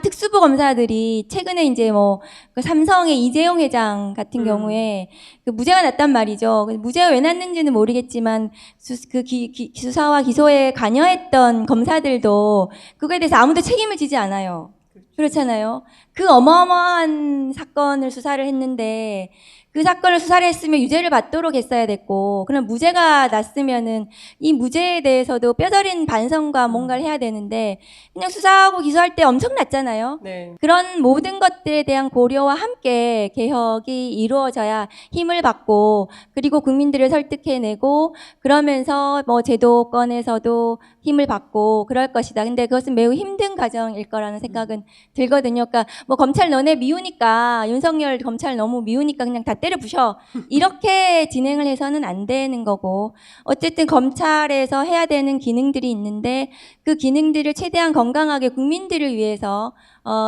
[SPEAKER 3] 특수부 검사들이 최근에 이제 뭐 그 삼성의 이재용 회장 같은 경우에 그 무죄가 났단 말이죠. 무죄가 왜 났는지는 모르겠지만 수사와 기소에 관여했던 검사들도 그거에 대해서 아무도 책임을 지지 않아요. 그렇잖아요. 그 어마어마한 사건을 수사를 했는데 그 사건을 수사를 했으면 유죄를 받도록 했어야 됐고, 그럼 무죄가 났으면은 이 무죄에 대해서도 뼈저린 반성과 뭔가를 해야 되는데 그냥 수사하고 기소할 때 엄청났잖아요.
[SPEAKER 1] 네.
[SPEAKER 3] 그런 모든 것들에 대한 고려와 함께 개혁이 이루어져야 힘을 받고, 그리고 국민들을 설득해내고, 그러면서 뭐 제도권에서도 힘을 받고 그럴 것이다. 근데 그것은 매우 힘든 과정일 거라는 생각은 들거든요. 그러니까 뭐 검찰 너네 미우니까, 윤석열 검찰 너무 미우니까 그냥 다 때려 부셔, 이렇게 진행을 해서는 안 되는 거고, 어쨌든 검찰에서 해야 되는 기능들이 있는데 그 기능들을 최대한 건강하게 국민들을 위해서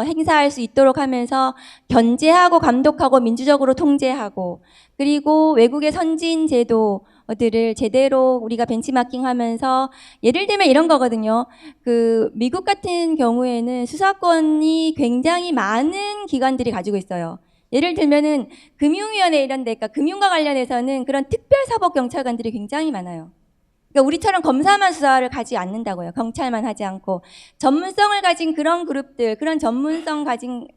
[SPEAKER 3] 행사할 수 있도록 하면서 견제하고 감독하고 민주적으로 통제하고, 그리고 외국의 선진 제도들을 제대로 우리가 벤치마킹하면서, 예를 들면 이런 거거든요. 그 미국 같은 경우에는 수사권이 굉장히 많은 기관들이 가지고 있어요. 예를 들면은 금융위원회 이런 데, 그러니까 금융과 관련해서는 그런 특별사법경찰관들이 굉장히 많아요. 그러니까 우리처럼 검사만 수사를 가지 않는다고요. 경찰만 하지 않고 전문성을 가진 그런 그룹들, 그런 전문성 가진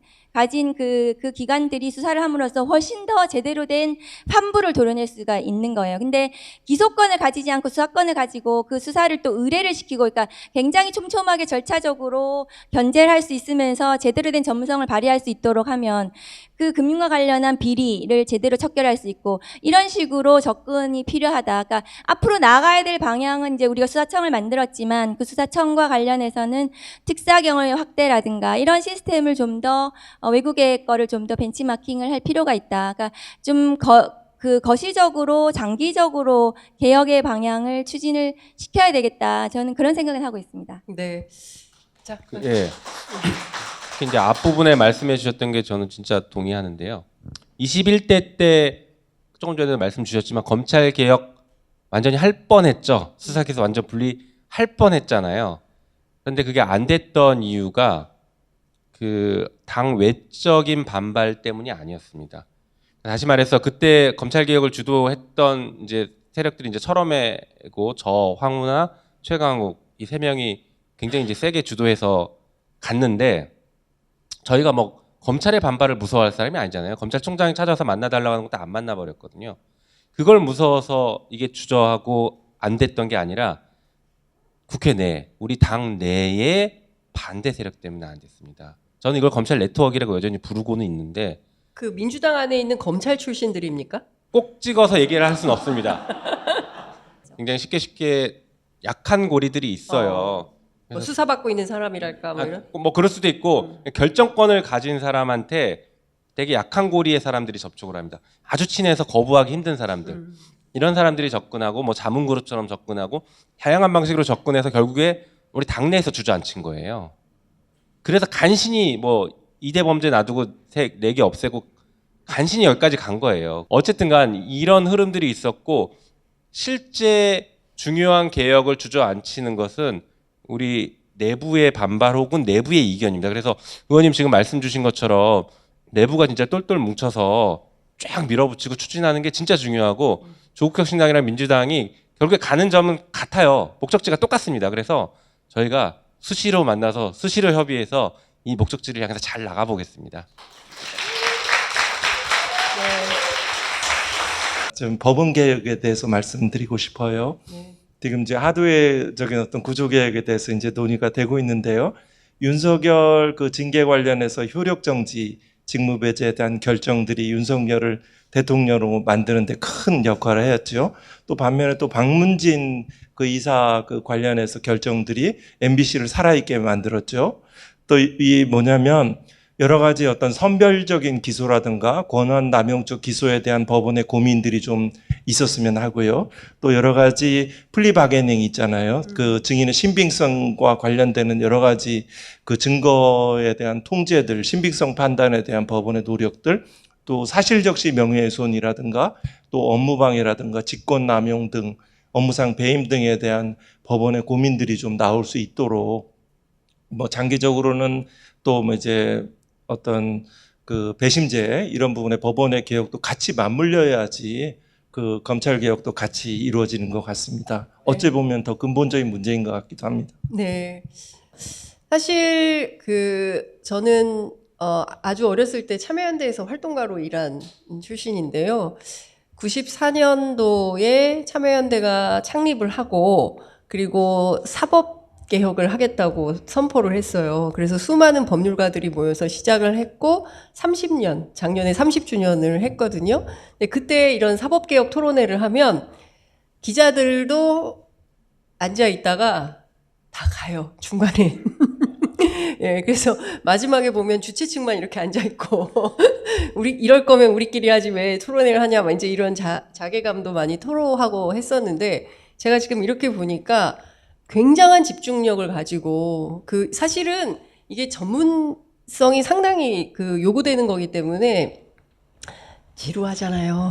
[SPEAKER 3] 그 기관들이 수사를 함으로써 훨씬 더 제대로 된 판부를 도려낼 수가 있는 거예요. 근데 기소권을 가지지 않고 수사권을 가지고 그 수사를 또 의뢰를 시키고, 그러니까 굉장히 촘촘하게 절차적으로 견제를 할 수 있으면서 제대로 된 전문성을 발휘할 수 있도록 하면 그 금융과 관련한 비리를 제대로 척결할 수 있고, 이런 식으로 접근이 필요하다. 그러니까 앞으로 나가야 될 방향은, 이제 우리가 수사청을 만들었지만 그 수사청과 관련해서는 특사경을 확대라든가 이런 시스템을 좀 더 외국의 거를 좀 더 벤치마킹을 할 필요가 있다. 그러니까 좀 그 거시적으로 장기적으로 개혁의 방향을 추진을 시켜야 되겠다. 저는 그런 생각을 하고 있습니다.
[SPEAKER 1] 네. 자,
[SPEAKER 2] 예. 특히 이제 앞부분에 말씀해 주셨던 게 저는 진짜 동의하는데요. 21대 때 조금 전에도 말씀 주셨지만 검찰 개혁 완전히 할 뻔했죠. 수사기소 완전 분리할 뻔했잖아요. 그런데 그게 안 됐던 이유가 그 당 외적인 반발 때문이 아니었습니다. 다시 말해서 그때 검찰 개혁을 주도했던 이제 세력들이 이제 철험회고 저 황우나 최강욱 이 세 명이 굉장히 이제 세게 주도해서 갔는데 저희가 뭐 검찰의 반발을 무서워할 사람이 아니잖아요. 검찰총장이 찾아서 만나달라고 하는 것도 안 만나버렸거든요. 그걸 무서워서 이게 주저하고 안 됐던 게 아니라 국회 내, 우리 당 내의 반대 세력 때문에 안 됐습니다. 저는 이걸 검찰 네트워크라고 여전히 부르고는 있는데
[SPEAKER 1] 그 민주당 안에 있는 검찰 출신들입니까?
[SPEAKER 2] 꼭 찍어서 얘기를 할 수는 없습니다. 굉장히 쉽게 약한 고리들이 있어요.
[SPEAKER 1] 뭐 수사받고 있는 사람이랄까 뭐 이런.
[SPEAKER 2] 뭐 그럴 수도 있고 결정권을 가진 사람한테 되게 약한 고리의 사람들이 접촉을 합니다. 아주 친해서 거부하기 힘든 사람들. 이런 사람들이 접근하고 뭐 자문그룹처럼 접근하고 다양한 방식으로 접근해서 결국에 우리 당내에서 주저앉힌 거예요. 그래서 간신히 뭐 2대 범죄 놔두고 4개 없애고 간신히 여기까지 간 거예요. 어쨌든 간 이런 흐름들이 있었고 실제 중요한 개혁을 주저앉히는 것은 우리 내부의 반발 혹은 내부의 이견입니다. 그래서 의원님 지금 말씀 주신 것처럼 내부가 진짜 똘똘 뭉쳐서 쫙 밀어붙이고 추진하는 게 진짜 중요하고 조국혁신당이랑 민주당이 결국에 가는 점은 같아요. 목적지가 똑같습니다. 그래서 저희가 수시로 만나서 수시로 협의해서 이 목적지를 향해서 잘 나가보겠습니다.
[SPEAKER 4] 좀 법원 개혁에 대해서 말씀드리고 싶어요.
[SPEAKER 1] 네.
[SPEAKER 4] 지금 이제 하드웨어적인 어떤 구조 개혁에 대해서 이제 논의가 되고 있는데요. 윤석열 그 징계 관련해서 효력 정지, 직무 배제에 대한 결정들이 윤석열을 대통령으로 만드는데 큰 역할을 했죠. 또 반면에 또 박문진 그 이사 그 관련해서 결정들이 MBC를 살아있게 만들었죠. 또 이 뭐냐면 여러 가지 어떤 선별적인 기소라든가 권한 남용적 기소에 대한 법원의 고민들이 좀 있었으면 하고요. 또 여러 가지 플리바게닝 있잖아요. 그 증인의 신빙성과 관련되는 여러 가지 그 증거에 대한 통제들, 신빙성 판단에 대한 법원의 노력들, 또 사실적시 명예훼손이라든가 또 업무방해라든가 직권남용 등 업무상 배임 등에 대한 법원의 고민들이 좀 나올 수 있도록 뭐 장기적으로는 또 뭐 이제 어떤 그 배심제 이런 부분의 법원의 개혁도 같이 맞물려야지 그 검찰 개혁도 같이 이루어지는 것 같습니다. 어찌 보면 더 근본적인 문제인 것 같기도 합니다.
[SPEAKER 1] 네. 사실 저는 아주 어렸을 때 참여연대에서 활동가로 일한 출신인데요. 94년도에 참여연대가 창립을 하고 그리고 사법 개혁을 하겠다고 선포를 했어요. 그래서 수많은 법률가들이 모여서 시작을 했고 30년, 작년에 30주년을 했거든요. 근데 그때 이런 사법개혁 토론회를 하면 기자들도 앉아 있다가 다 가요, 중간에. 예, 그래서 마지막에 보면 주최 측만 이렇게 앉아 있고 이럴 거면 우리끼리 하지 왜 토론회를 하냐, 막 이제 이런 자괴감도 많이 토로하고 했었는데 제가 지금 이렇게 보니까 굉장한 집중력을 가지고 사실은 이게 전문성이 상당히 요구되는 거기 때문에 지루하잖아요.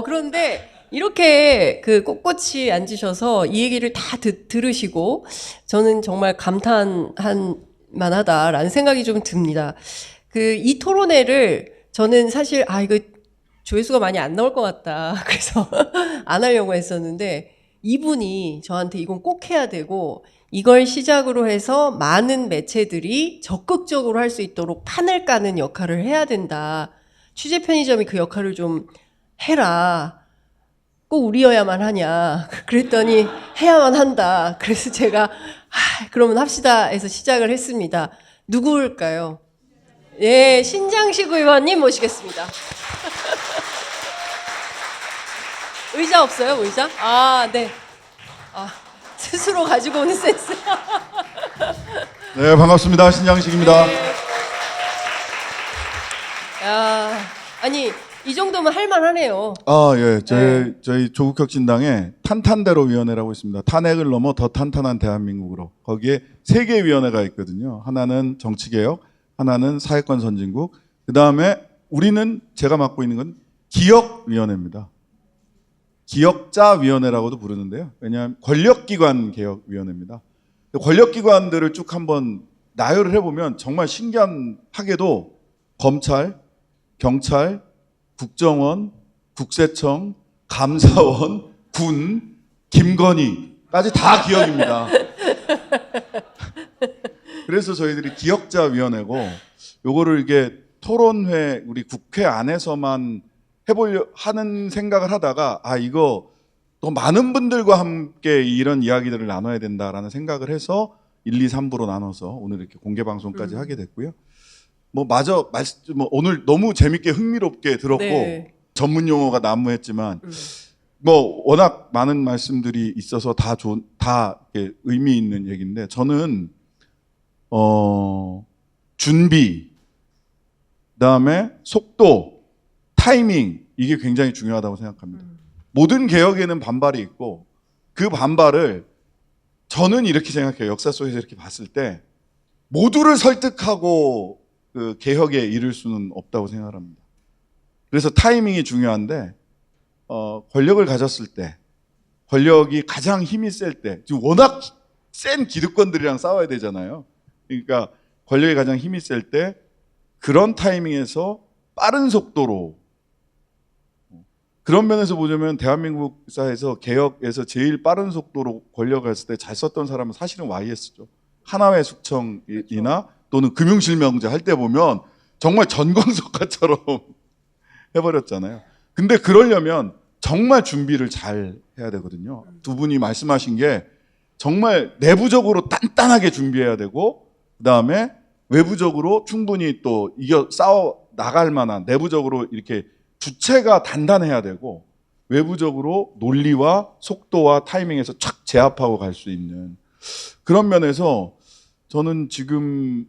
[SPEAKER 1] 그런데 이렇게 꼿꼿이 앉으셔서 이 얘기를 다 들으시고 저는 정말 감탄한 만하다라는 생각이 좀 듭니다. 이 토론회를 저는 사실 이거 조회수가 많이 안 나올 것 같다. 그래서 안 하려고 했었는데 이분이 저한테 이건 꼭 해야 되고 이걸 시작으로 해서 많은 매체들이 적극적으로 할 수 있도록 판을 까는 역할을 해야 된다. 취재 편의점이 그 역할을 좀 해라. 꼭 우리여야만 하냐. 그랬더니 해야만 한다. 그래서 제가 그러면 합시다 해서 시작을 했습니다. 누구일까요? 예, 신장식 의원님 모시겠습니다. 의자 없어요, 의자? 네. 스스로 가지고 오는 센스.
[SPEAKER 5] 네, 반갑습니다. 신장식입니다.
[SPEAKER 1] 아니 이 정도면 할만하네요.
[SPEAKER 5] 예.
[SPEAKER 1] 네.
[SPEAKER 5] 저희 조국혁신당에 탄탄대로 위원회라고 있습니다. 탄핵을 넘어 더 탄탄한 대한민국으로. 거기에 3개 위원회가 있거든요. 하나는 정치개혁, 하나는 사회권 선진국, 그 다음에 우리는 제가 맡고 있는 건 기억위원회입니다. 기억자위원회라고도 부르는데요. 왜냐하면 권력기관 개혁위원회입니다. 권력기관들을 쭉 한번 나열을 해보면 정말 신기하게도 검찰, 경찰, 국정원, 국세청, 감사원, 군, 김건희까지 다 기억입니다. 그래서 저희들이 기억자위원회고 요거를 이게 토론회 우리 국회 안에서만 해보려 하는 생각을 하다가 이거 또 많은 분들과 함께 이런 이야기들을 나눠야 된다라는 생각을 해서 1, 2, 3부로 나눠서 오늘 이렇게 공개 방송까지 하게 됐고요. 뭐 오늘 너무 재밌게 흥미롭게 들었고
[SPEAKER 1] 네.
[SPEAKER 5] 전문 용어가 난무했지만 뭐 워낙 많은 말씀들이 있어서 다 이렇게 의미 있는 얘기인데 저는 준비, 그다음에 속도, 타이밍 이게 굉장히 중요하다고 생각합니다. 모든 개혁에는 반발이 있고 그 반발을 저는 이렇게 생각해요. 역사 속에서 이렇게 봤을 때 모두를 설득하고 그 개혁에 이를 수는 없다고 생각합니다. 그래서 타이밍이 중요한데 권력을 가졌을 때, 권력이 가장 힘이 셀 때, 지금 워낙 센 기득권들이랑 싸워야 되잖아요. 그러니까 권력이 가장 힘이 셀 때 그런 타이밍에서 빠른 속도로, 그런 면에서 보자면 대한민국 사회에서 개혁에서 제일 빠른 속도로 권력을 했을 때 잘 썼던 사람은 사실은 YS죠. 하나회 숙청이나 또는 금융실명제 할 때 보면 정말 전광석화처럼 해버렸잖아요. 근데 그러려면 정말 준비를 잘 해야 되거든요. 두 분이 말씀하신 게 정말 내부적으로 단단하게 준비해야 되고 그다음에 외부적으로 충분히 또 싸워 나갈 만한 내부적으로 이렇게 주체가 단단해야 되고 외부적으로 논리와 속도와 타이밍에서 착 제압하고 갈 수 있는 그런 면에서 저는 지금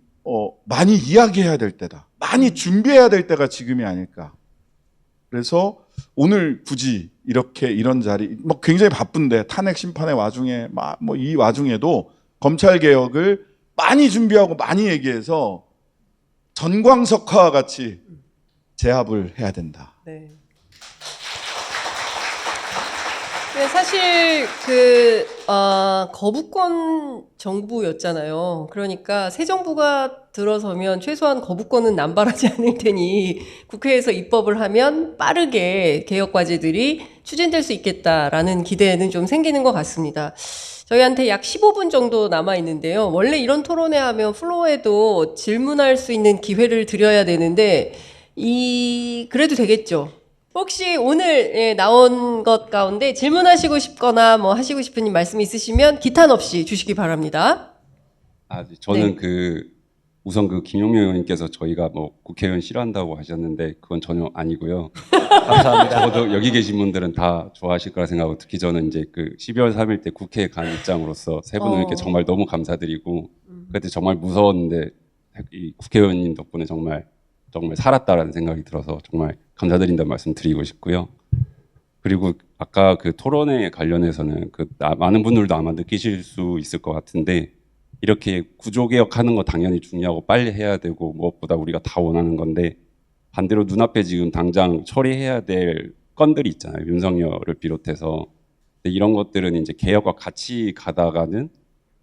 [SPEAKER 5] 많이 이야기해야 될 때다. 많이 준비해야 될 때가 지금이 아닐까. 그래서 오늘 굳이 이렇게 이런 자리, 뭐 굉장히 바쁜데 탄핵 심판의 와중에 뭐 이 와중에도 검찰 개혁을 많이 준비하고 많이 얘기해서 전광석화와 같이 제압을 해야 된다.
[SPEAKER 1] 네. 네, 사실 거부권 정부였잖아요. 그러니까 새 정부가 들어서면 최소한 거부권은 남발하지 않을 테니 국회에서 입법을 하면 빠르게 개혁 과제들이 추진될 수 있겠다라는 기대는 좀 생기는 것 같습니다. 저희한테 약 15분 정도 남아 있는데요. 원래 이런 토론회 하면 플로어에도 질문할 수 있는 기회를 드려야 되는데 그래도 되겠죠. 혹시 오늘 나온 것 가운데 질문하시고 싶거나 뭐 하시고 싶은 말씀 있으시면 기탄 없이 주시기 바랍니다.
[SPEAKER 6] 네. 저는
[SPEAKER 1] 네.
[SPEAKER 6] 우선 김용명 의원님께서 저희가 뭐 국회의원 싫어한다고 하셨는데 그건 전혀 아니고요. 감사합니다. 저도 여기 계신 분들은 다 좋아하실 거라 생각하고 특히 저는 이제 12월 3일 때 국회에 간 입장으로서 세 분 의원께 정말 너무 감사드리고 그때 정말 무서웠는데 이 국회의원님 덕분에 정말 살았다라는 생각이 들어서 정말 감사드린다는 말씀 드리고 싶고요. 그리고 아까 토론회 관련해서는 많은 분들도 아마 느끼실 수 있을 것 같은데 이렇게 구조개혁하는 거 당연히 중요하고 빨리 해야 되고 무엇보다 우리가 다 원하는 건데 반대로 눈앞에 지금 당장 처리해야 될 건들이 있잖아요. 윤석열을 비롯해서. 근데 이런 것들은 이제 개혁과 같이 가다가는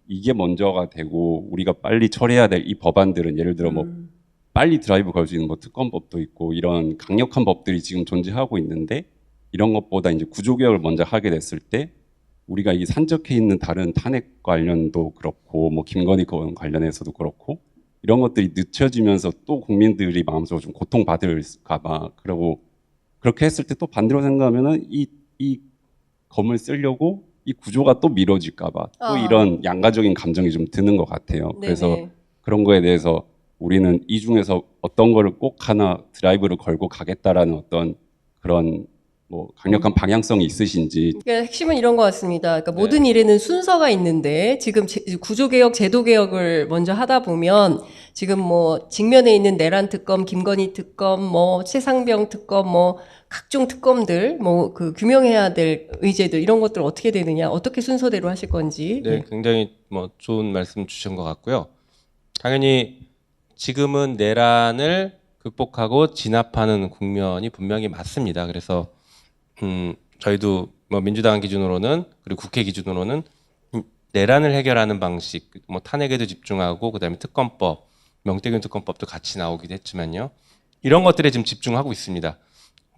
[SPEAKER 6] 이게 먼저가 되고 우리가 빨리 처리해야 될 이 법안들은 예를 들어 빨리 드라이브 걸 수 있는 특검법도 있고 이런 강력한 법들이 지금 존재하고 있는데 이런 것보다 이제 구조개혁을 먼저 하게 됐을 때 우리가 이 산적해 있는 다른 탄핵 관련도 그렇고 뭐 김건희 건 관련해서도 그렇고 이런 것들이 늦춰지면서 또 국민들이 마음속으로 좀 고통받을까봐 그러고 그렇게 했을 때 또 반대로 생각하면은 이 검을 쓰려고 이 구조가 또 미뤄질까봐 또 이런 양가적인 감정이 좀 드는 것 같아요. 그래서 그런 거에 대해서 우리는 이 중에서 어떤 거를 꼭 하나 드라이브를 걸고 가겠다라는 어떤 그런 뭐 강력한 방향성이 있으신지.
[SPEAKER 1] 그러니까 핵심은 이런 것 같습니다. 그러니까 모든 일에는 순서가 있는데 지금 구조개혁, 제도개혁을 먼저 하다 보면 지금 뭐 직면에 있는 내란 특검, 김건희 특검, 뭐 최상병 특검, 뭐 각종 특검들, 뭐 그 규명해야 될 의제들 이런 것들 어떻게 되느냐, 어떻게 순서대로 하실 건지.
[SPEAKER 2] 네, 굉장히 뭐 좋은 말씀 주신 것 같고요. 당연히 지금은 내란을 극복하고 진압하는 국면이 분명히 맞습니다. 그래서 저희도 뭐 민주당 기준으로는 그리고 국회 기준으로는 내란을 해결하는 방식, 뭐 탄핵에도 집중하고 그다음에 특검법, 명태균 특검법도 같이 나오기도 했지만요. 이런 것들에 지금 집중하고 있습니다.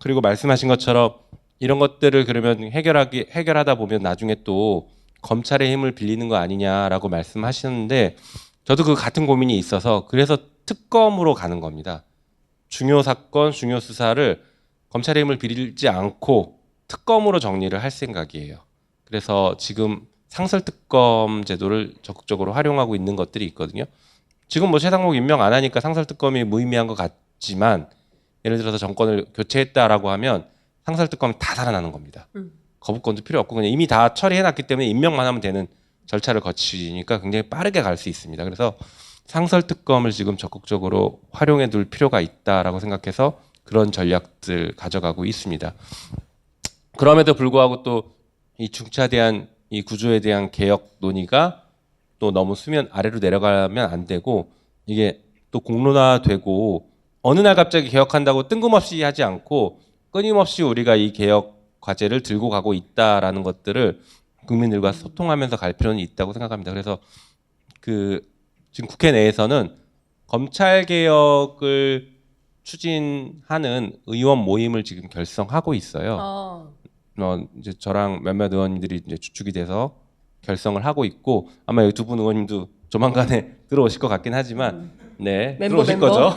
[SPEAKER 2] 그리고 말씀하신 것처럼 이런 것들을 그러면 해결하다 보면 나중에 또 검찰의 힘을 빌리는 거 아니냐라고 말씀하시는데 저도 그 같은 고민이 있어서 그래서 특검으로 가는 겁니다. 중요 사건, 중요 수사를 검찰의 힘을 빌리지 않고 특검으로 정리를 할 생각이에요. 그래서 지금 상설특검 제도를 적극적으로 활용하고 있는 것들이 있거든요. 지금 뭐 최상목 임명 안 하니까 상설특검이 무의미한 것 같지만 예를 들어서 정권을 교체했다라고 하면 상설특검이 다 살아나는 겁니다. 거부권도 필요 없고 그냥 이미 다 처리해놨기 때문에 임명만 하면 되는 절차를 거치니까 굉장히 빠르게 갈 수 있습니다. 그래서 상설특검을 지금 적극적으로 활용해 둘 필요가 있다라고 생각해서 그런 전략들 가져가고 있습니다. 그럼에도 불구하고 또 이 중차대한 이 구조에 대한 개혁 논의가 또 너무 수면 아래로 내려가면 안 되고 이게 또 공론화되고 어느 날 갑자기 개혁한다고 뜬금없이 하지 않고 끊임없이 우리가 이 개혁 과제를 들고 가고 있다라는 것들을 국민들과 소통하면서 갈 필요는 있다고 생각합니다. 그래서 지금 국회 내에서는 검찰 개혁을 추진하는 의원 모임을 지금 결성하고 있어요. 이제 저랑 몇몇 의원님들이 이제 주축이 돼서 결성을 하고 있고 아마 두 분 의원님도 조만간에 들어오실 것 같긴 하지만 네 들어오실 거죠.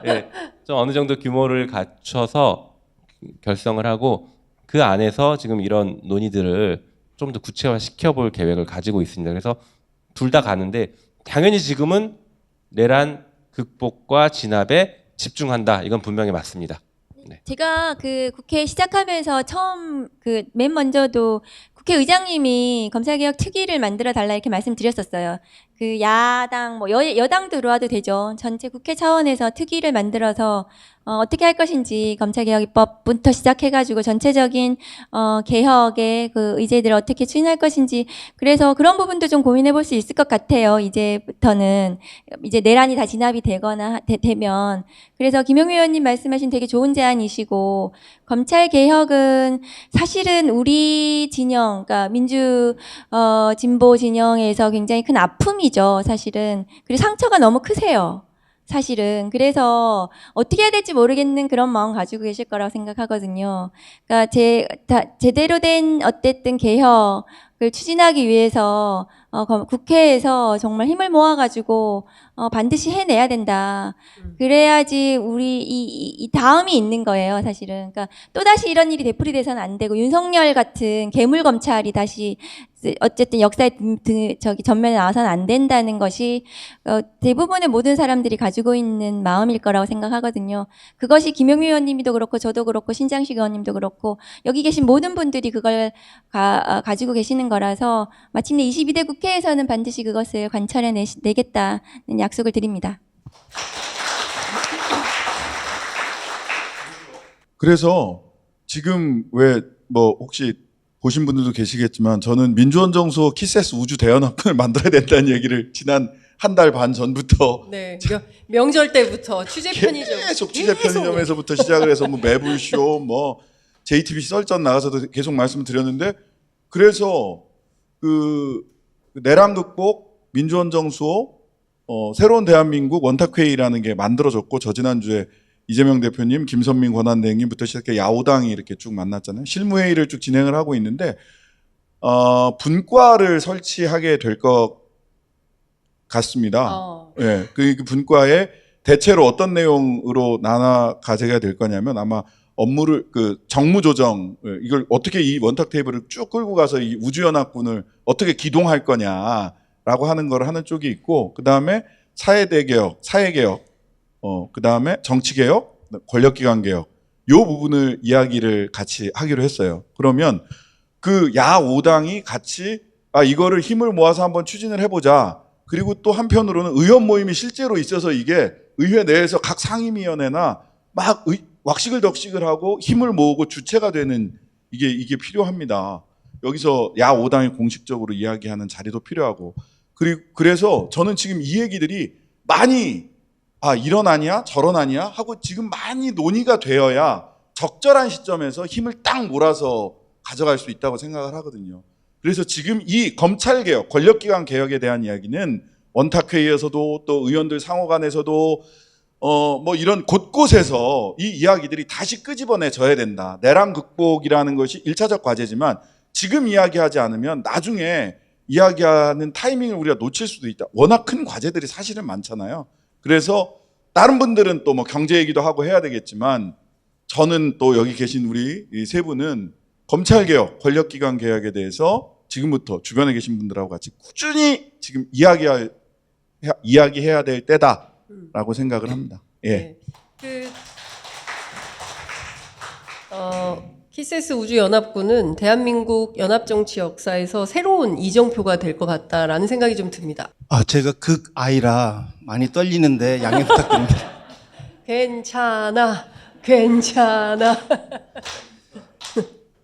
[SPEAKER 2] 네, 좀 어느 정도 규모를 갖춰서 결성을 하고 그 안에서 지금 이런 논의들을 좀 더 구체화 시켜볼 계획을 가지고 있습니다. 그래서 둘 다 가는데 당연히 지금은 내란 극복과 진압에 집중한다. 이건 분명히 맞습니다. 네.
[SPEAKER 3] 제가 그 국회 시작하면서 처음 맨 먼저도 국회의장님이 검찰개혁 특위를 만들어 달라 이렇게 말씀드렸었어요. 그 야당 뭐 여당 들어와도 되죠. 전체 국회 차원에서 특위를 만들어서 어떻게 할 것인지 검찰개혁 입법부터 시작해가지고 전체적인 개혁의 그 의제들을 어떻게 추진할 것인지 그래서 그런 부분도 좀 고민해 볼 수 있을 것 같아요. 이제부터는 이제 내란이 다 진압이 되거나 되면 그래서 김영미 의원님 말씀하신 되게 좋은 제안이시고 검찰개혁은 사실은 우리 진영 그러니까 민주 진보 진영에서 굉장히 큰 아픔이죠. 사실은 그리고 상처가 너무 크세요. 사실은 그래서 어떻게 해야 될지 모르겠는 그런 마음 가지고 계실 거라고 생각하거든요. 그러니까 제대로 된 어쨌든 개혁을 추진하기 위해서 국회에서 정말 힘을 모아가지고 반드시 해내야 된다. 그래야지 우리 이 다음이 있는 거예요, 사실은. 그러니까 또 다시 이런 일이 되풀이돼서는 안 되고 윤석열 같은 괴물 검찰이 다시 어쨌든 역사의 전면에 나와서는 안 된다는 것이 대부분의 모든 사람들이 가지고 있는 마음일 거라고 생각하거든요. 그것이 김영미 의원님도 그렇고 저도 그렇고 신장식 의원님도 그렇고 여기 계신 모든 분들이 그걸 가지고 계시는 거라서 마침내 22대 국회에서는 반드시 그것을 관철해 내겠다는 약속을 드립니다.
[SPEAKER 5] 그래서 지금 왜 뭐 혹시 보신 분들도 계시겠지만 저는 민주원정소 키세스 우주 대연합군을 만들어야 된다는 얘기를 지난 한 달 반 전부터
[SPEAKER 1] 네, 명절 때부터 취재 편의점
[SPEAKER 5] 계속 취재 편의점에서부터 시작을 해서 뭐 매불쇼 뭐 JTBC 썰전 나가서도 계속 말씀드렸는데 그래서 그 내란 극복 민주원정소 새로운 대한민국 원탁회의라는 게 만들어졌고 저지난주에 이재명 대표님, 김선민 권한대행님부터 시작해 야오당이 이렇게 쭉 만났잖아요. 실무회의를 쭉 진행을 하고 있는데 분과를 설치하게 될 것 같습니다. 예, 그 분과에 대체로 어떤 내용으로 나눠 가져야 될 거냐면 아마 업무를 정무 조정 이걸 어떻게 이 원탁 테이블을 쭉 끌고 가서 이 우주연합군을 어떻게 기동할 거냐라고 하는 걸 하는 쪽이 있고 그 다음에 사회개혁, 그 다음에 정치개혁, 권력기관 개혁 요 부분을 이야기를 같이 하기로 했어요. 그러면 그 야 5당이 같이 이거를 힘을 모아서 한번 추진을 해보자. 그리고 또 한편으로는 의원 모임이 실제로 있어서 이게 의회 내에서 각 상임위원회나 막 왁식을 덕식을 하고 힘을 모으고 주체가 되는 이게 필요합니다. 여기서 야 5당이 공식적으로 이야기하는 자리도 필요하고 그래서 저는 지금 이 얘기들이 많이 이런 아니야 저런 아니야 하고 지금 많이 논의가 되어야 적절한 시점에서 힘을 딱 몰아서 가져갈 수 있다고 생각을 하거든요. 그래서 지금 이 검찰개혁, 권력기관 개혁에 대한 이야기는 원탁회의에서도 또 의원들 상호간에서도 뭐 이런 곳곳에서 이 이야기들이 다시 끄집어내져야 된다. 내란 극복이라는 것이 1차적 과제지만 지금 이야기하지 않으면 나중에 이야기하는 타이밍을 우리가 놓칠 수도 있다. 워낙 큰 과제들이 사실은 많잖아요. 그래서 다른 분들은 또 뭐 경제 얘기도 하고 해야 되겠지만 저는 또 여기 계신 우리 이 세 분은 검찰개혁, 권력기관 개혁에 대해서 지금부터 주변에 계신 분들하고 같이 꾸준히 지금 이야기해야 될 때다라고 생각을 합니다. 예.
[SPEAKER 1] 네. 키세스 우주연합군은 대한민국 연합정치 역사에서 새로운 이정표가 될 것 같다라는 생각이 좀 듭니다.
[SPEAKER 7] 제가 극아이라 많이 떨리는데 양해 부탁드립니다.
[SPEAKER 1] 괜찮아, 괜찮아.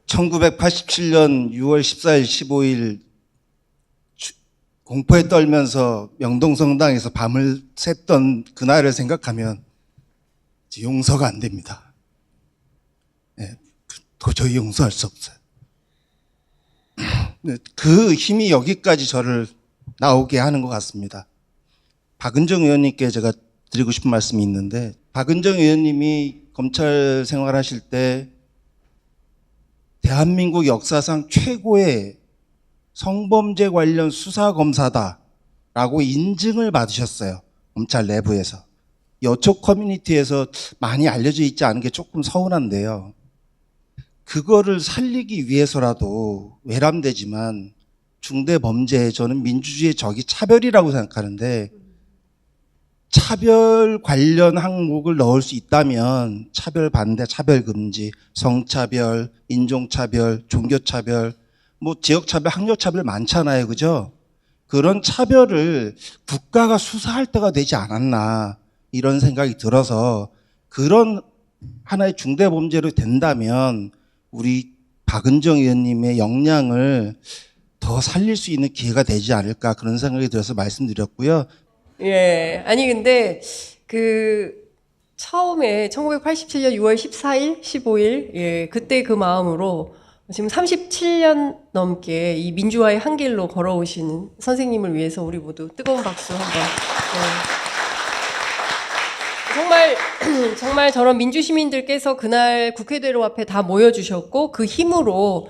[SPEAKER 7] 1987년 6월 14일, 15일 공포에 떨면서 명동성당에서 밤을 샜던 그날을 생각하면 용서가 안 됩니다. 네, 도저히 용서할 수 없어요. 그 힘이 여기까지 저를 나오게 하는 것 같습니다. 박은정 의원님께 제가 드리고 싶은 말씀이 있는데, 박은정 의원님이 검찰 생활하실 때 대한민국 역사상 최고의 성범죄 관련 수사검사다라고 인증을 받으셨어요. 검찰 내부에서. 여초 커뮤니티에서 많이 알려져 있지 않은 게 조금 서운한데요. 그거를 살리기 위해서라도 외람되지만 중대범죄에 저는 민주주의의 적이 차별이라고 생각하는데, 차별 관련 항목을 넣을 수 있다면 차별 반대, 차별 금지, 성차별, 인종차별, 종교차별, 뭐 지역차별, 학력차별 많잖아요. 그죠? 그런 차별을 국가가 수사할 때가 되지 않았나 이런 생각이 들어서 그런 하나의 중대범죄로 된다면 우리 박은정 의원님의 역량을 더 살릴 수 있는 기회가 되지 않을까 그런 생각이 들어서 말씀드렸고요.
[SPEAKER 1] 예. 아니 근데 처음에 1987년 6월 14일, 15일 그때 그 마음으로 지금 37년 넘게 이 민주화의 한 길로 걸어오시는 선생님을 위해서 우리 모두 뜨거운 박수 한번. 정말 저런 민주시민들께서 그날 국회대로 앞에 다 모여주셨고 그 힘으로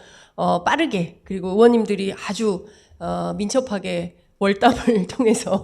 [SPEAKER 1] 빠르게 그리고 의원님들이 아주 민첩하게 월담을 통해서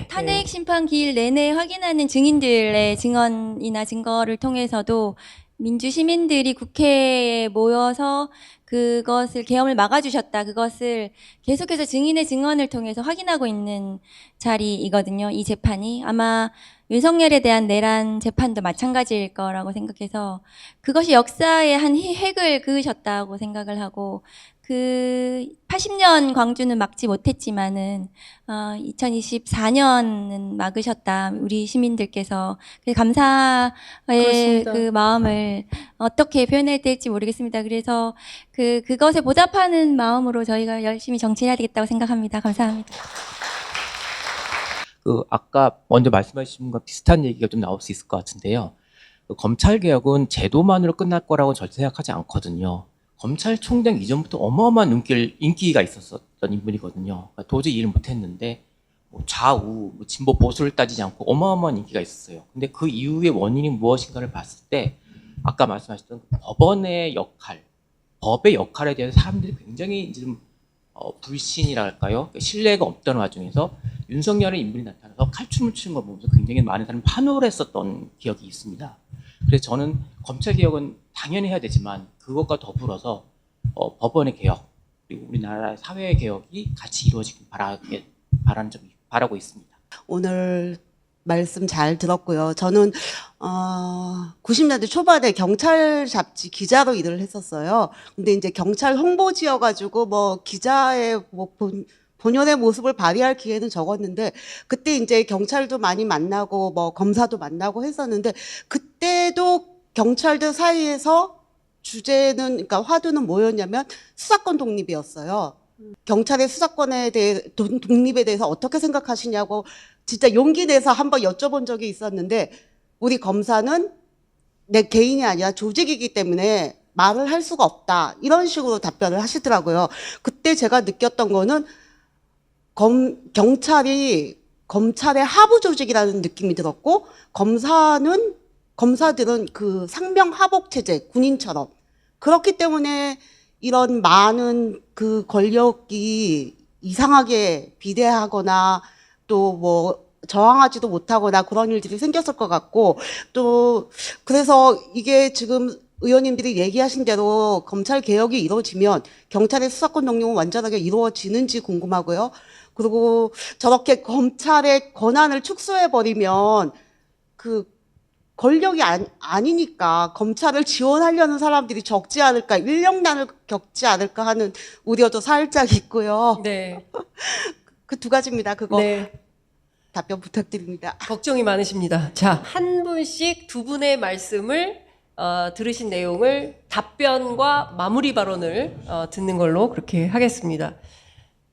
[SPEAKER 3] 탄핵 심판 기일 내내 확인하는 증인들의 증언이나 증거를 통해서도 민주 시민들이 국회에 모여서 그것을 계엄을 막아주셨다. 그것을 계속해서 증인의 증언을 통해서 확인하고 있는 자리이거든요. 이 재판이 아마 윤석열에 대한 내란 재판도 마찬가지일 거라고 생각해서 그것이 역사의 한 획을 그으셨다고 생각을 하고 그 80년 광주는 막지 못했지만은 2024년은 막으셨다. 우리 시민들께서 감사의
[SPEAKER 1] 그렇습니다.
[SPEAKER 3] 그 마음을 어떻게 표현해야 될지 모르겠습니다. 그래서 그것에 보답하는 마음으로 저희가 열심히 정치해야 되겠다고 생각합니다. 감사합니다.
[SPEAKER 8] 아까 먼저 말씀하신 것과 비슷한 얘기가 좀 나올 수 있을 것 같은데요. 검찰 개혁은 제도만으로 끝날 거라고 절대 생각하지 않거든요. 검찰총장 이전부터 어마어마한 인기가 있었던 인물이거든요. 그러니까 도저히 일을 못했는데 좌우, 진보 보수를 따지지 않고 어마어마한 인기가 있었어요. 근데 그 이후의 원인이 무엇인가를 봤을 때 아까 말씀하셨던 법원의 역할, 법의 역할에 대해서 사람들이 굉장히 이제 좀 불신이랄까요? 신뢰가 없던 와중에서 윤석열의 인물이 나타나서 칼춤을 추는 걸 보면서 굉장히 많은 사람이 환호를 했었던 기억이 있습니다. 그래서 저는 검찰개혁은 당연히 해야 되지만 그것과 더불어서 법원의 개혁 그리고 우리나라의 사회의 개혁이 같이 이루어지길 바라고 있습니다.
[SPEAKER 9] 오늘 말씀 잘 들었고요. 저는 90년대 초반에 경찰 잡지 기자로 일을 했었어요. 근데 이제 경찰 홍보지여가지고 뭐 기자의 뭐 본연의 모습을 발휘할 기회는 적었는데, 그때 이제 경찰도 많이 만나고 뭐 검사도 만나고 했었는데, 그때도 경찰들 사이에서 주제는, 그러니까 화두는 뭐였냐면 수사권 독립이었어요. 경찰의 수사권에 대해, 독립에 대해서 어떻게 생각하시냐고 진짜 용기 내서 한번 여쭤본 적이 있었는데, 우리 검사는 내 개인이 아니라 조직이기 때문에 말을 할 수가 없다, 이런 식으로 답변을 하시더라고요. 그때 제가 느꼈던 거는 경찰이 검찰의 하부 조직이라는 느낌이 들었고, 검사들은 그 상명하복 체제, 군인처럼. 그렇기 때문에 이런 많은 그 권력이 이상하게 비대하거나 또 뭐 저항하지도 못하거나 그런 일들이 생겼을 것 같고, 또 그래서 이게 지금 의원님들이 얘기하신 대로 검찰 개혁이 이루어지면 경찰의 수사권 독립은 완전하게 이루어지는지 궁금하고요. 그리고 저렇게 검찰의 권한을 축소해버리면 그 권력이 아니니까 검찰을 지원하려는 사람들이 적지 않을까, 인력난을 겪지 않을까 하는 우려도 살짝 있고요.
[SPEAKER 1] 네.
[SPEAKER 9] 그 두 가지입니다. 그거
[SPEAKER 1] 네.
[SPEAKER 9] 답변 부탁드립니다.
[SPEAKER 1] 걱정이 많으십니다. 자, 한 분씩 두 분의 말씀을 들으신 내용을 답변과 마무리 발언을 듣는 걸로 그렇게 하겠습니다.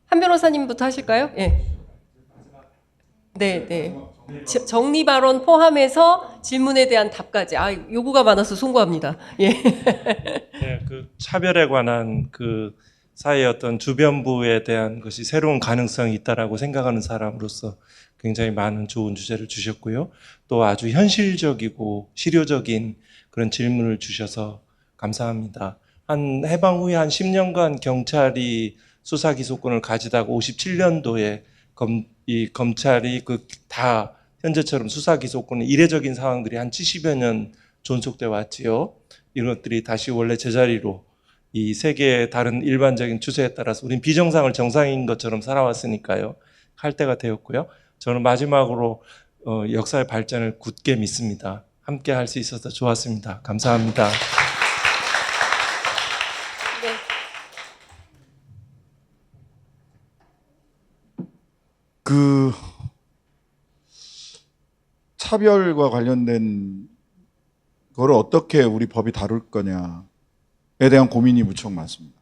[SPEAKER 1] 한 변호사님부터 하실까요? 예. 네, 네. 정리 발언 포함해서 질문에 대한 답까지. 요구가 많아서 송구합니다. 예.
[SPEAKER 4] 네, 그 차별에 관한 그 사회의 어떤 주변부에 대한 것이 새로운 가능성이 있다라고 생각하는 사람으로서 굉장히 많은 좋은 주제를 주셨고요. 또 아주 현실적이고 실효적인 그런 질문을 주셔서 감사합니다. 해방 후에 한 10년간 경찰이 수사 기소권을 가지다가 57년도에 이 검찰이 다 현재처럼 수사 기소권은 이례적인 상황들이 한 70여 년 존속돼 왔지요. 이런 것들이 다시 원래 제자리로, 이 세계의 다른 일반적인 추세에 따라서 우린 비정상을 정상인 것처럼 살아왔으니까요, 할 때가 되었고요. 저는 마지막으로 역사의 발전을 굳게 믿습니다. 함께 할 수 있어서 좋았습니다. 감사합니다.
[SPEAKER 5] 그 차별과 관련된 거를 어떻게 우리 법이 다룰 거냐에 대한 고민이 무척 많습니다.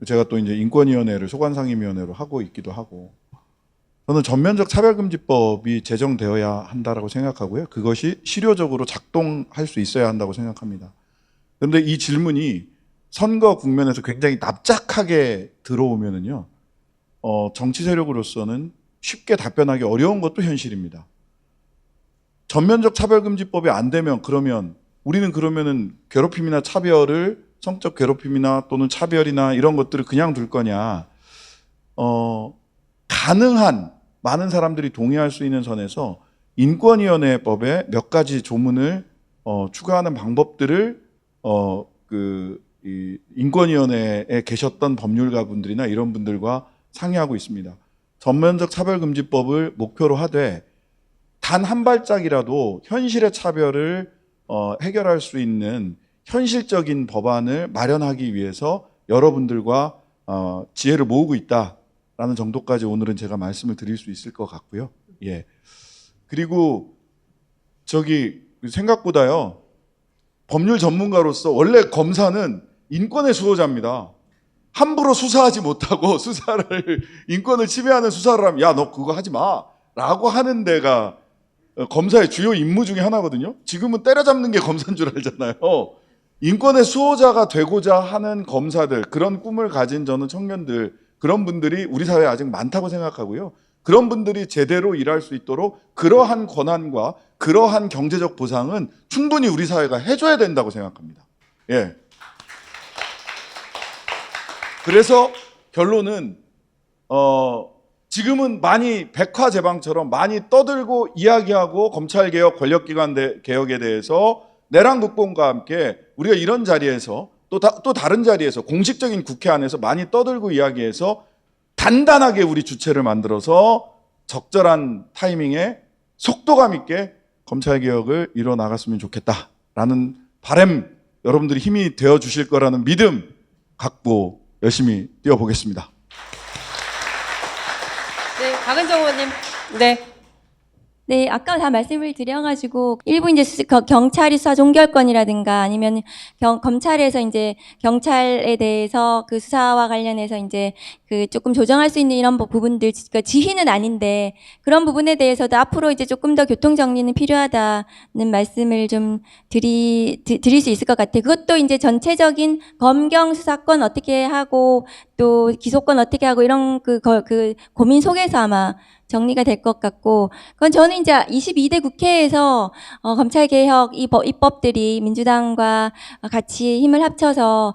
[SPEAKER 5] 제가 또 이제 인권위원회를 소관상임위원회로 하고 있기도 하고, 저는 전면적 차별금지법이 제정되어야 한다라고 생각하고요. 그것이 실효적으로 작동할 수 있어야 한다고 생각합니다. 그런데 이 질문이 선거 국면에서 굉장히 납작하게 들어오면은요, 정치 세력으로서는 쉽게 답변하기 어려운 것도 현실입니다. 전면적 차별금지법이 안 되면 그러면 우리는 그러면은 괴롭힘이나 차별을, 성적 괴롭힘이나 또는 차별이나 이런 것들을 그냥 둘 거냐? 가능한 많은 사람들이 동의할 수 있는 선에서 인권위원회법에 몇 가지 조문을 추가하는 방법들을 이 인권위원회에 계셨던 법률가분들이나 이런 분들과 상의하고 있습니다. 전면적 차별금지법을 목표로 하되 단 한 발짝이라도 현실의 차별을 해결할 수 있는 현실적인 법안을 마련하기 위해서 여러분들과 지혜를 모으고 있다라는 정도까지 오늘은 제가 말씀을 드릴 수 있을 것 같고요. 예. 그리고 생각보다요, 법률 전문가로서 원래 검사는 인권의 수호자입니다. 함부로 수사하지 못하고 수사를, 인권을 침해하는 수사를 하면 야, 너 그거 하지 마 라고 하는 데가 검사의 주요 임무 중에 하나거든요. 지금은 때려잡는 게 검사인 줄 알잖아요. 인권의 수호자가 되고자 하는 검사들, 그런 꿈을 가진 저는 청년들, 그런 분들이 우리 사회에 아직 많다고 생각하고요. 그런 분들이 제대로 일할 수 있도록 그러한 권한과 그러한 경제적 보상은 충분히 우리 사회가 해줘야 된다고 생각합니다. 예. 그래서 결론은 지금은 많이 백화제방처럼 많이 떠들고 이야기하고 검찰개혁, 권력기관 개혁에 대해서 내란 국본과 함께 우리가 이런 자리에서 또 다른 자리에서 공식적인 국회 안에서 많이 떠들고 이야기해서 단단하게 우리 주체를 만들어서 적절한 타이밍에 속도감 있게 검찰 개혁을 이뤄 나갔으면 좋겠다라는 바람, 여러분들이 힘이 되어 주실 거라는 믿음 갖고 열심히 뛰어보겠습니다.
[SPEAKER 1] 네, 박은정 의원님. 네.
[SPEAKER 3] 네, 아까 다 말씀을 드려가지고 일부 이제 경찰이 수사 종결권이라든가 아니면 검찰에서 이제 경찰에 대해서 그 수사와 관련해서 이제 그 조금 조정할 수 있는 이런 부분들, 그러니까 지휘는 아닌데 그런 부분에 대해서도 앞으로 이제 조금 더 교통 정리는 필요하다는 말씀을 좀 드릴 수 있을 것 같아요. 그것도 이제 전체적인 검경 수사권 어떻게 하고 또 기소권 어떻게 하고 이런 그 고민 속에서 아마 정리가 될 것 같고, 그건 저는 이제 22대 국회에서 검찰개혁 입법들이 민주당과 같이 힘을 합쳐서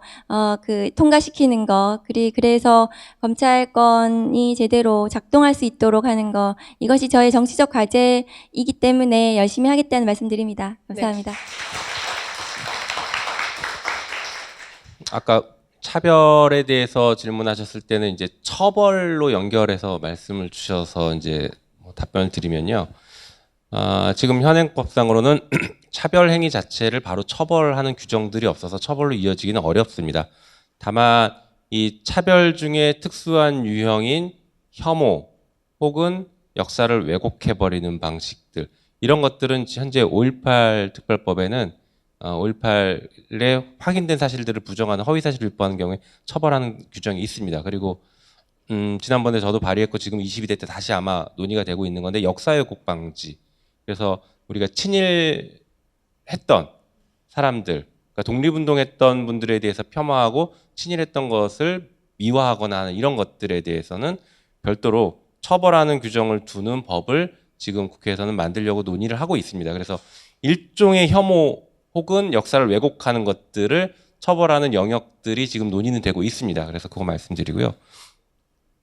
[SPEAKER 3] 통과시키는 거, 그래서 검찰권이 제대로 작동할 수 있도록 하는 거, 이것이 저의 정치적 과제이기 때문에 열심히 하겠다는 말씀드립니다. 감사합니다.
[SPEAKER 2] 아까 차별에 대해서 질문하셨을 때는 이제 처벌로 연결해서 말씀을 주셔서 이제 답변을 드리면요. 지금 현행법상으로는 차별 행위 자체를 바로 처벌하는 규정들이 없어서 처벌로 이어지기는 어렵습니다. 다만 이 차별 중에 특수한 유형인 혐오 혹은 역사를 왜곡해버리는 방식들, 이런 것들은 현재 5.18 특별법에는 5.18에 확인된 사실들을 부정하는 허위사실을 유포하는 경우에 처벌하는 규정이 있습니다. 그리고 지난번에 저도 발의했고 지금 22대 때 다시 아마 논의가 되고 있는 건데, 역사 왜곡 방지. 그래서 우리가 친일했던 사람들, 그러니까 독립운동했던 분들에 대해서 폄하하고 친일했던 것을 미화하거나 하는 이런 것들에 대해서는 별도로 처벌하는 규정을 두는 법을 지금 국회에서는 만들려고 논의를 하고 있습니다. 그래서 일종의 혐오 혹은 역사를 왜곡하는 것들을 처벌하는 영역들이 지금 논의는 되고 있습니다. 그래서 그거 말씀드리고요.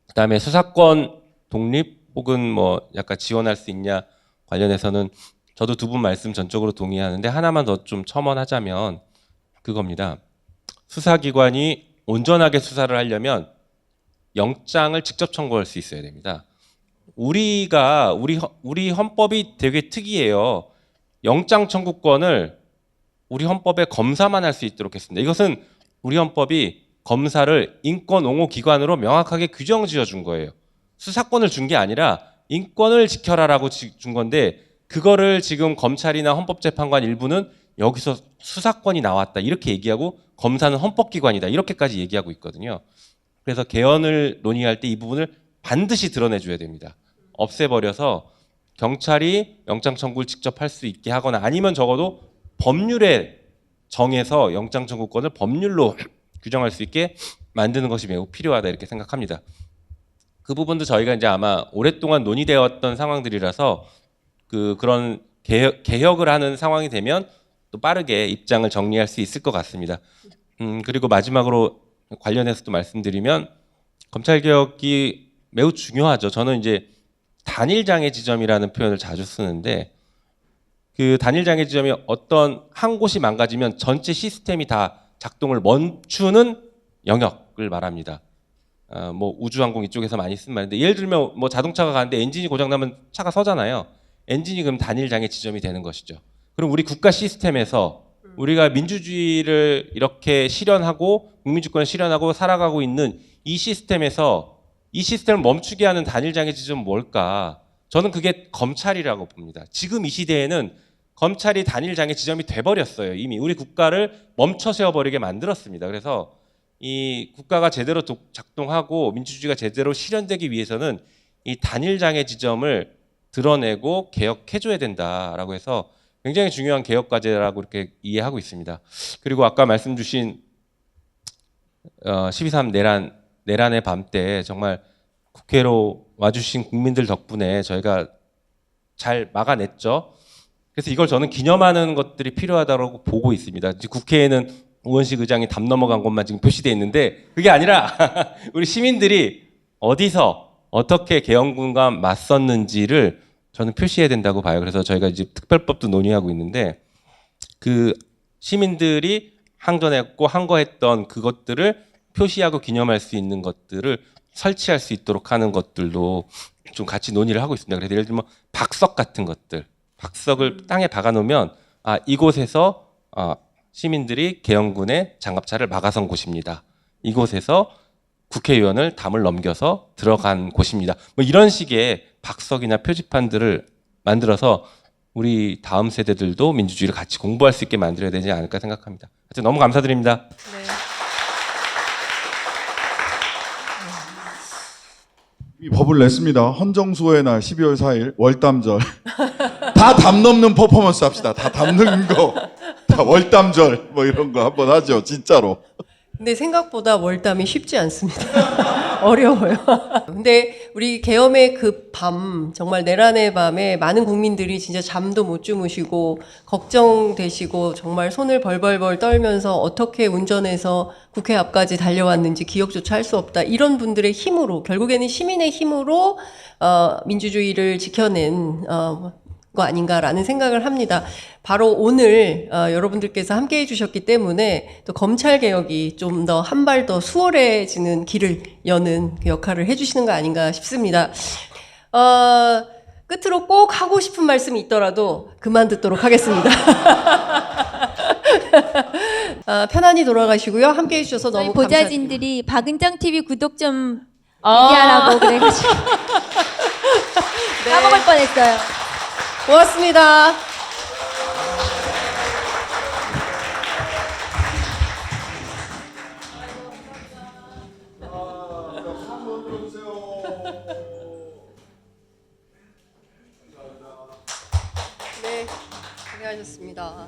[SPEAKER 2] 그다음에 수사권 독립 혹은 뭐 약간 지원할 수 있냐 관련해서는 저도 두 분 말씀 전적으로 동의하는데, 하나만 더 좀 첨언하자면 그겁니다. 수사기관이 온전하게 수사를 하려면 영장을 직접 청구할 수 있어야 됩니다. 우리 헌법이 되게 특이해요. 영장 청구권을 우리 헌법에 검사만 할 수 있도록 했습니다. 이것은 우리 헌법이 검사를 인권 옹호 기관으로 명확하게 규정 지어준 거예요. 수사권을 준 게 아니라 인권을 지켜라라고 준 건데, 그거를 지금 검찰이나 헌법재판관 일부는 여기서 수사권이 나왔다 이렇게 얘기하고, 검사는 헌법기관이다 이렇게까지 얘기하고 있거든요. 그래서 개헌을 논의할 때 이 부분을 반드시 드러내줘야 됩니다. 없애버려서 경찰이 영장 청구를 직접 할 수 있게 하거나, 아니면 적어도 법률에 정해서 영장 청구권을 법률로 규정할 수 있게 만드는 것이 매우 필요하다 이렇게 생각합니다. 그 부분도 저희가 이제 아마 오랫동안 논의되었던 상황들이라서 그런 개혁을 하는 상황이 되면 또 빠르게 입장을 정리할 수 있을 것 같습니다. 그리고 마지막으로 관련해서 또 말씀드리면, 검찰개혁이 매우 중요하죠. 저는 이제 단일장애 지점이라는 표현을 자주 쓰는데, 그 단일장애 지점이 어떤 한 곳이 망가지면 전체 시스템이 다 작동을 멈추는 영역을 말합니다. 뭐 우주항공 이쪽에서 많이 쓴 말인데, 예를 들면 뭐 자동차가 가는데 엔진이 고장나면 차가 서잖아요. 엔진이 그럼 단일장애 지점이 되는 것이죠. 그럼 우리 국가 시스템에서 우리가 민주주의를 이렇게 실현하고 국민주권을 실현하고 살아가고 있는 이 시스템에서 이 시스템을 멈추게 하는 단일장애 지점은 뭘까? 저는 그게 검찰이라고 봅니다. 지금 이 시대에는 검찰이 단일장애 지점이 돼버렸어요. 이미 우리 국가를 멈춰 세워버리게 만들었습니다. 그래서 이 국가가 제대로 작동하고 민주주의가 제대로 실현되기 위해서는 이 단일장애 지점을 드러내고 개혁해줘야 된다라고 해서 굉장히 중요한 개혁 과제라고 이렇게 이해하고 있습니다. 그리고 아까 말씀 주신 12.3 내란의 밤 때 정말 국회로 와주신 국민들 덕분에 저희가 잘 막아냈죠. 그래서 이걸 저는 기념하는 것들이 필요하다고 보고 있습니다. 국회에는 우원식 의장이 담 넘어간 것만 지금 표시되어 있는데, 그게 아니라 우리 시민들이 어디서 어떻게 계엄군과 맞섰는지를 저는 표시해야 된다고 봐요. 그래서 저희가 이제 특별법도 논의하고 있는데, 그 시민들이 항전했고 항거했던 그것들을 표시하고 기념할 수 있는 것들을 설치할 수 있도록 하는 것들도 좀 같이 논의를 하고 있습니다. 그래서 예를 들면 박석 같은 것들, 박석을 땅에 박아놓으면 이곳에서 시민들이 계엄군의 장갑차를 막아선 곳입니다. 이곳에서 국회의원을 담을 넘겨서 들어간 곳입니다. 뭐 이런 식의 박석이나 표지판들을 만들어서 우리 다음 세대들도 민주주의를 같이 공부할 수 있게 만들어야 되지 않을까 생각합니다. 하여튼 너무 감사드립니다.
[SPEAKER 1] 네.
[SPEAKER 5] 이 법을 냈습니다. 헌정수호의 날 12월 4일 월담절. 다 담 넘는 퍼포먼스 합시다. 다 담는 거. 다 월담절 뭐 이런 거 한번 하죠. 진짜로.
[SPEAKER 1] 근데 생각보다 월담이 쉽지 않습니다. 어려워요. 근데 우리 계엄의 그 밤, 정말 내란의 밤에 많은 국민들이 진짜 잠도 못 주무시고 걱정되시고 정말 손을 벌벌벌 떨면서 어떻게 운전해서 국회 앞까지 달려왔는지 기억조차 할 수 없다. 이런 분들의 힘으로, 결국에는 시민의 힘으로 민주주의를 지켜낸 거 아닌가라는 생각을 합니다. 바로 오늘 여러분들께서 함께 해주셨기 때문에 또 검찰개혁이 좀 더 한 발 더 수월해지는 길을 여는 그 역할을 해주시는 거 아닌가 싶습니다. 끝으로 꼭 하고 싶은 말씀이 있더라도 그만 듣도록 하겠습니다. 편안히 돌아가시고요. 함께 해주셔서
[SPEAKER 3] 저희
[SPEAKER 1] 너무 감사드립니다.
[SPEAKER 3] 보좌진들이 박은정 TV 구독 좀 얘기하라고 그래가지고
[SPEAKER 1] 네.
[SPEAKER 3] 까먹을 뻔했어요.
[SPEAKER 1] 고맙습니다. 네, 고생하셨습니다.